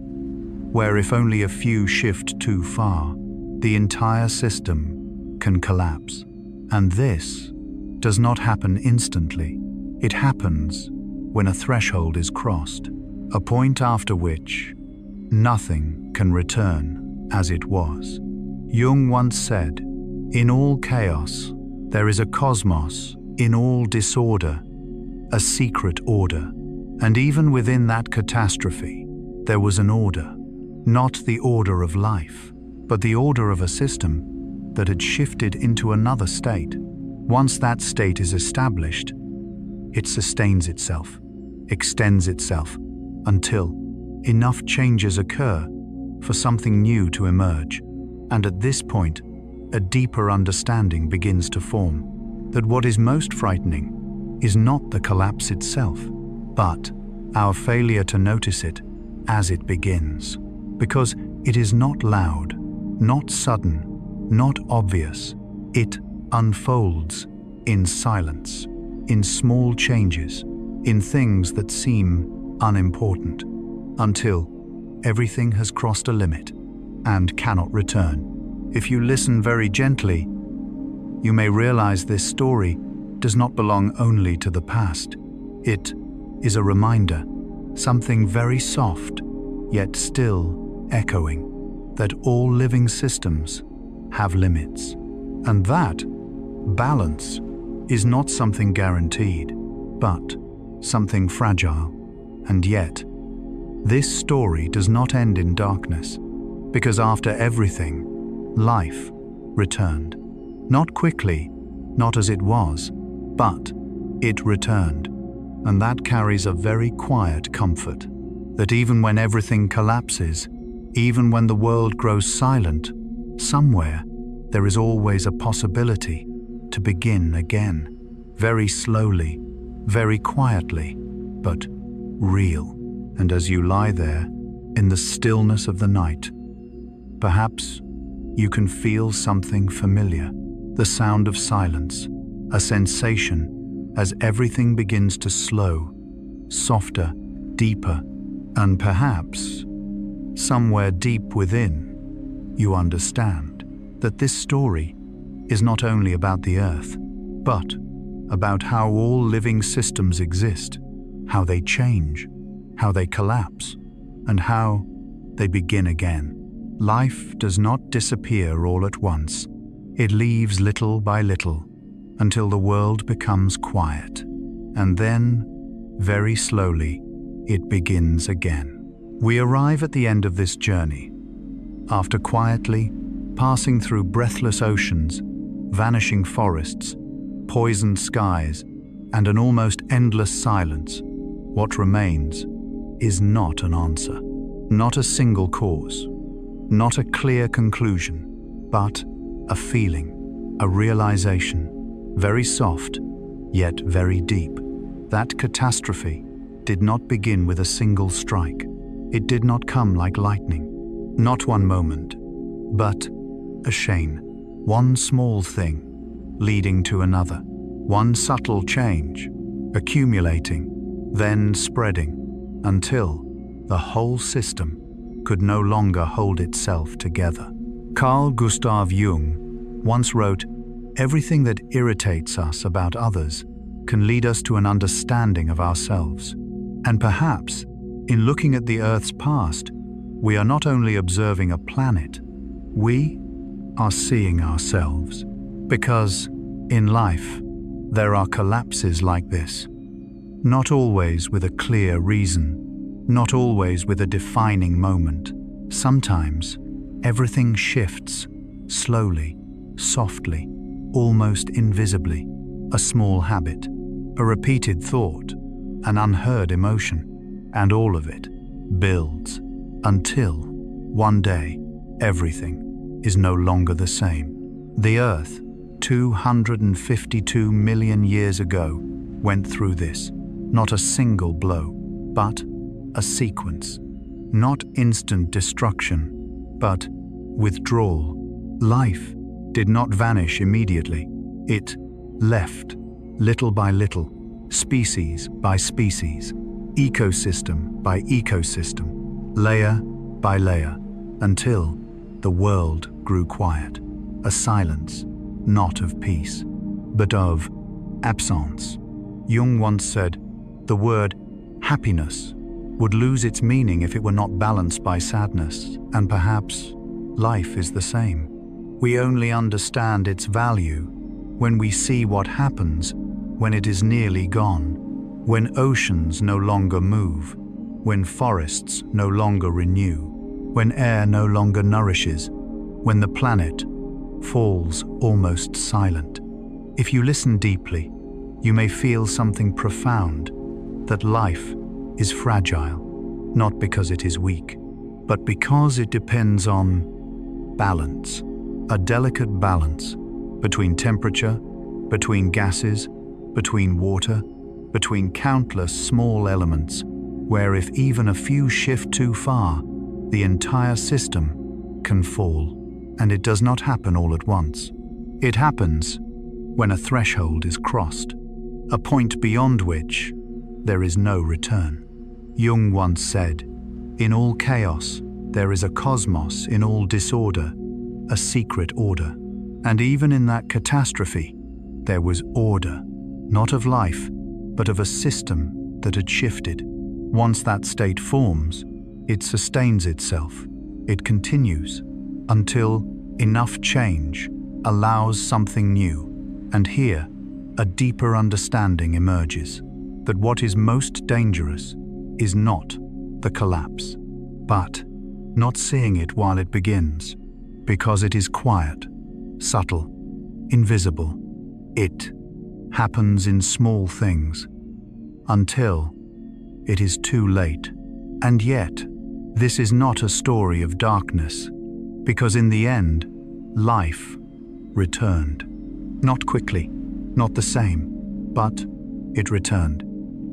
where if only a few shift too far, the entire system can collapse. And this does not happen instantly. It happens when a threshold is crossed, a point after which nothing can return as it was. Jung once said, "In all chaos, there is a cosmos, in all disorder, a secret order." And even within that catastrophe, there was an order, not the order of life, but the order of a system that had shifted into another state, Once that state is established, it sustains itself, extends itself, until enough changes occur for something new to emerge. And at this point, a deeper understanding begins to form that what is most frightening is not the collapse itself, but our failure to notice it as it begins. Because it is not loud, not sudden, not obvious. It unfolds in silence, in small changes, in things that seem unimportant, until everything has crossed a limit and cannot return. If you listen very gently, you may realize this story does not belong only to the past. It is a reminder, something very soft, yet still echoing, that all living systems have limits, and that balance is not something guaranteed, but something fragile. And yet, this story does not end in darkness, because after everything, life returned. Not quickly, not as it was, but it returned. And that carries a very quiet comfort, that even when everything collapses, even when the world grows silent, somewhere there is always a possibility to begin again, very slowly, very quietly, but real. And as you lie there, in the stillness of the night, perhaps you can feel something familiar, the sound of silence, a sensation as everything begins to slow, softer, deeper, and perhaps, somewhere deep within, you understand that this story is not only about the earth, but about how all living systems exist, how they change, how they collapse, and how they begin again. Life does not disappear all at once. It leaves little by little until the world becomes quiet. And then, very slowly, it begins again. We arrive at the end of this journey. After quietly passing through breathless oceans, vanishing forests, poisoned skies, and an almost endless silence, what remains is not an answer, not a single cause, not a clear conclusion, but a feeling, a realization, very soft, yet very deep. That catastrophe did not begin with a single strike. It did not come like lightning. Not one moment, but a chain, one small thing leading to another, one subtle change, accumulating, then spreading, until the whole system could no longer hold itself together. Carl Gustav Jung once wrote, "Everything that irritates us about others can lead us to an understanding of ourselves." And perhaps, in looking at the Earth's past, we are not only observing a planet, we are seeing ourselves. Because, in life, there are collapses like this. Not always with a clear reason, not always with a defining moment. Sometimes, everything shifts, slowly, softly, almost invisibly. A small habit, a repeated thought, an unheard emotion, and all of it builds until, one day, everything is no longer the same. The Earth, 252 million years ago, went through this. Not a single blow, but a sequence. Not instant destruction, but withdrawal. Life did not vanish immediately. It left, little by little, species by species, ecosystem by ecosystem, layer by layer, until the world grew quiet. A silence, not of peace, but of absence. Jung once said, the word happiness would lose its meaning if it were not balanced by sadness, and perhaps life is the same. We only understand its value when we see what happens when it is nearly gone, when oceans no longer move, when forests no longer renew, when air no longer nourishes, when the planet falls almost silent. If you listen deeply, you may feel something profound, that life is fragile, not because it is weak, but because it depends on balance, a delicate balance between temperature, between gases, between water, between countless small elements, where if even a few shift too far, the entire system can fall. And it does not happen all at once. It happens when a threshold is crossed, a point beyond which there is no return. Jung once said, "In all chaos, there is a cosmos, in all disorder, a secret order." And even in that catastrophe, there was order, not of life, but of a system that had shifted. Once that state forms, it sustains itself. It continues until enough change allows something new. And here, a deeper understanding emerges that what is most dangerous is not the collapse, but not seeing it while it begins, because it is quiet, subtle, invisible. It happens in small things until it is too late. And yet, this is not a story of darkness, because in the end, life returned. Not quickly, not the same, but it returned.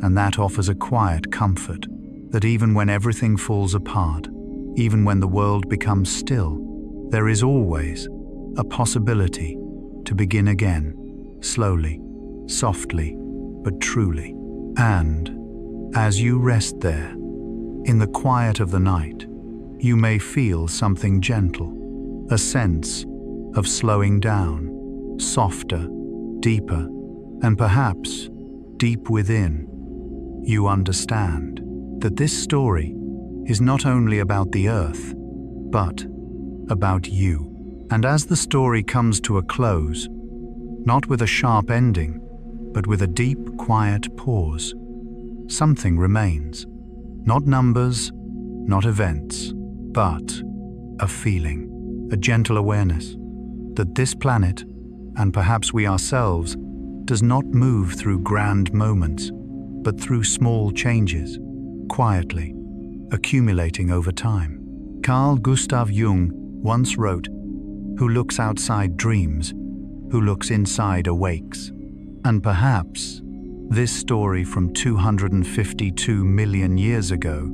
And that offers a quiet comfort that even when everything falls apart, even when the world becomes still, there is always a possibility to begin again, slowly, softly, but truly. And as you rest there, in the quiet of the night, you may feel something gentle, a sense of slowing down, softer, deeper, and perhaps deep within, you understand that this story is not only about the earth, but about you. And as the story comes to a close, not with a sharp ending, but with a deep, quiet pause, something remains. Not numbers, not events, but a feeling, a gentle awareness that this planet, and perhaps we ourselves, does not move through grand moments, but through small changes, quietly, accumulating over time. Carl Gustav Jung once wrote, "Who looks outside dreams, who looks inside awakes." And perhaps this story from 252 million years ago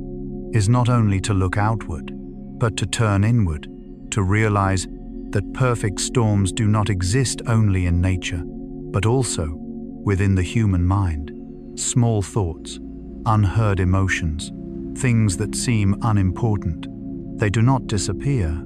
is not only to look outward, but to turn inward, to realize that perfect storms do not exist only in nature, but also within the human mind. Small thoughts, unheard emotions, things that seem unimportant, they do not disappear,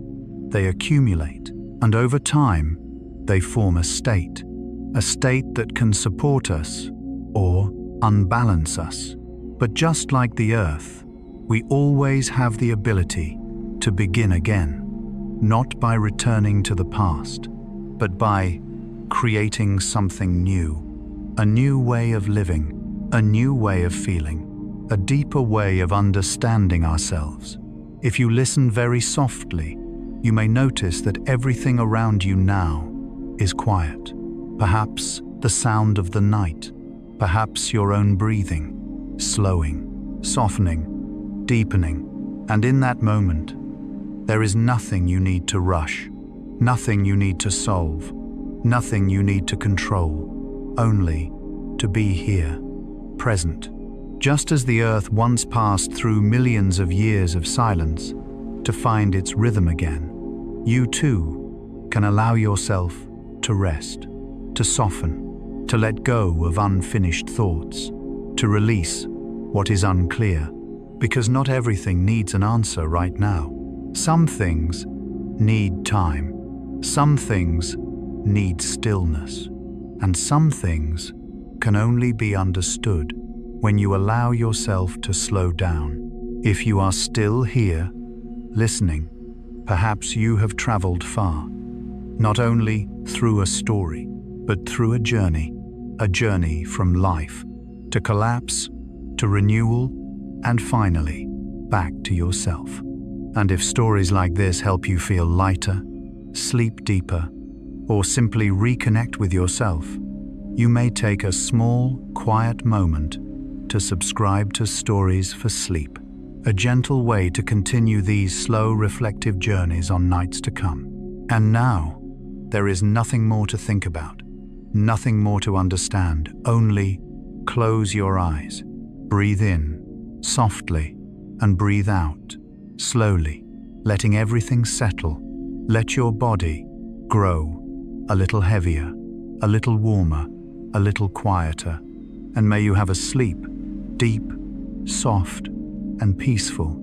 they accumulate, and over time, they form a state that can support us or unbalance us. But just like the earth, we always have the ability to begin again, not by returning to the past, but by creating something new, a new way of living, a new way of feeling, a deeper way of understanding ourselves. If you listen very softly, you may notice that everything around you now is quiet. Perhaps the sound of the night, perhaps your own breathing, slowing, softening, deepening, and in that moment, there is nothing you need to rush, nothing you need to solve, nothing you need to control, only to be here, present. Just as the earth once passed through millions of years of silence to find its rhythm again, you too can allow yourself to rest, to soften, to let go of unfinished thoughts, to release what is unclear, because not everything needs an answer right now. Some things need time, some things need stillness, and some things can only be understood when you allow yourself to slow down. If you are still here, listening, perhaps you have traveled far, not only through a story, but through a journey from life to collapse, to renewal, and finally, back to yourself. And if stories like this help you feel lighter, sleep deeper, or simply reconnect with yourself, you may take a small, quiet moment to subscribe to Stories for Sleep, a gentle way to continue these slow, reflective journeys on nights to come. And now, there is nothing more to think about, nothing more to understand, only close your eyes, breathe in, softly, and breathe out, slowly, letting everything settle. Let your body grow a little heavier, a little warmer, a little quieter, and may you have a sleep, deep, soft, and peaceful.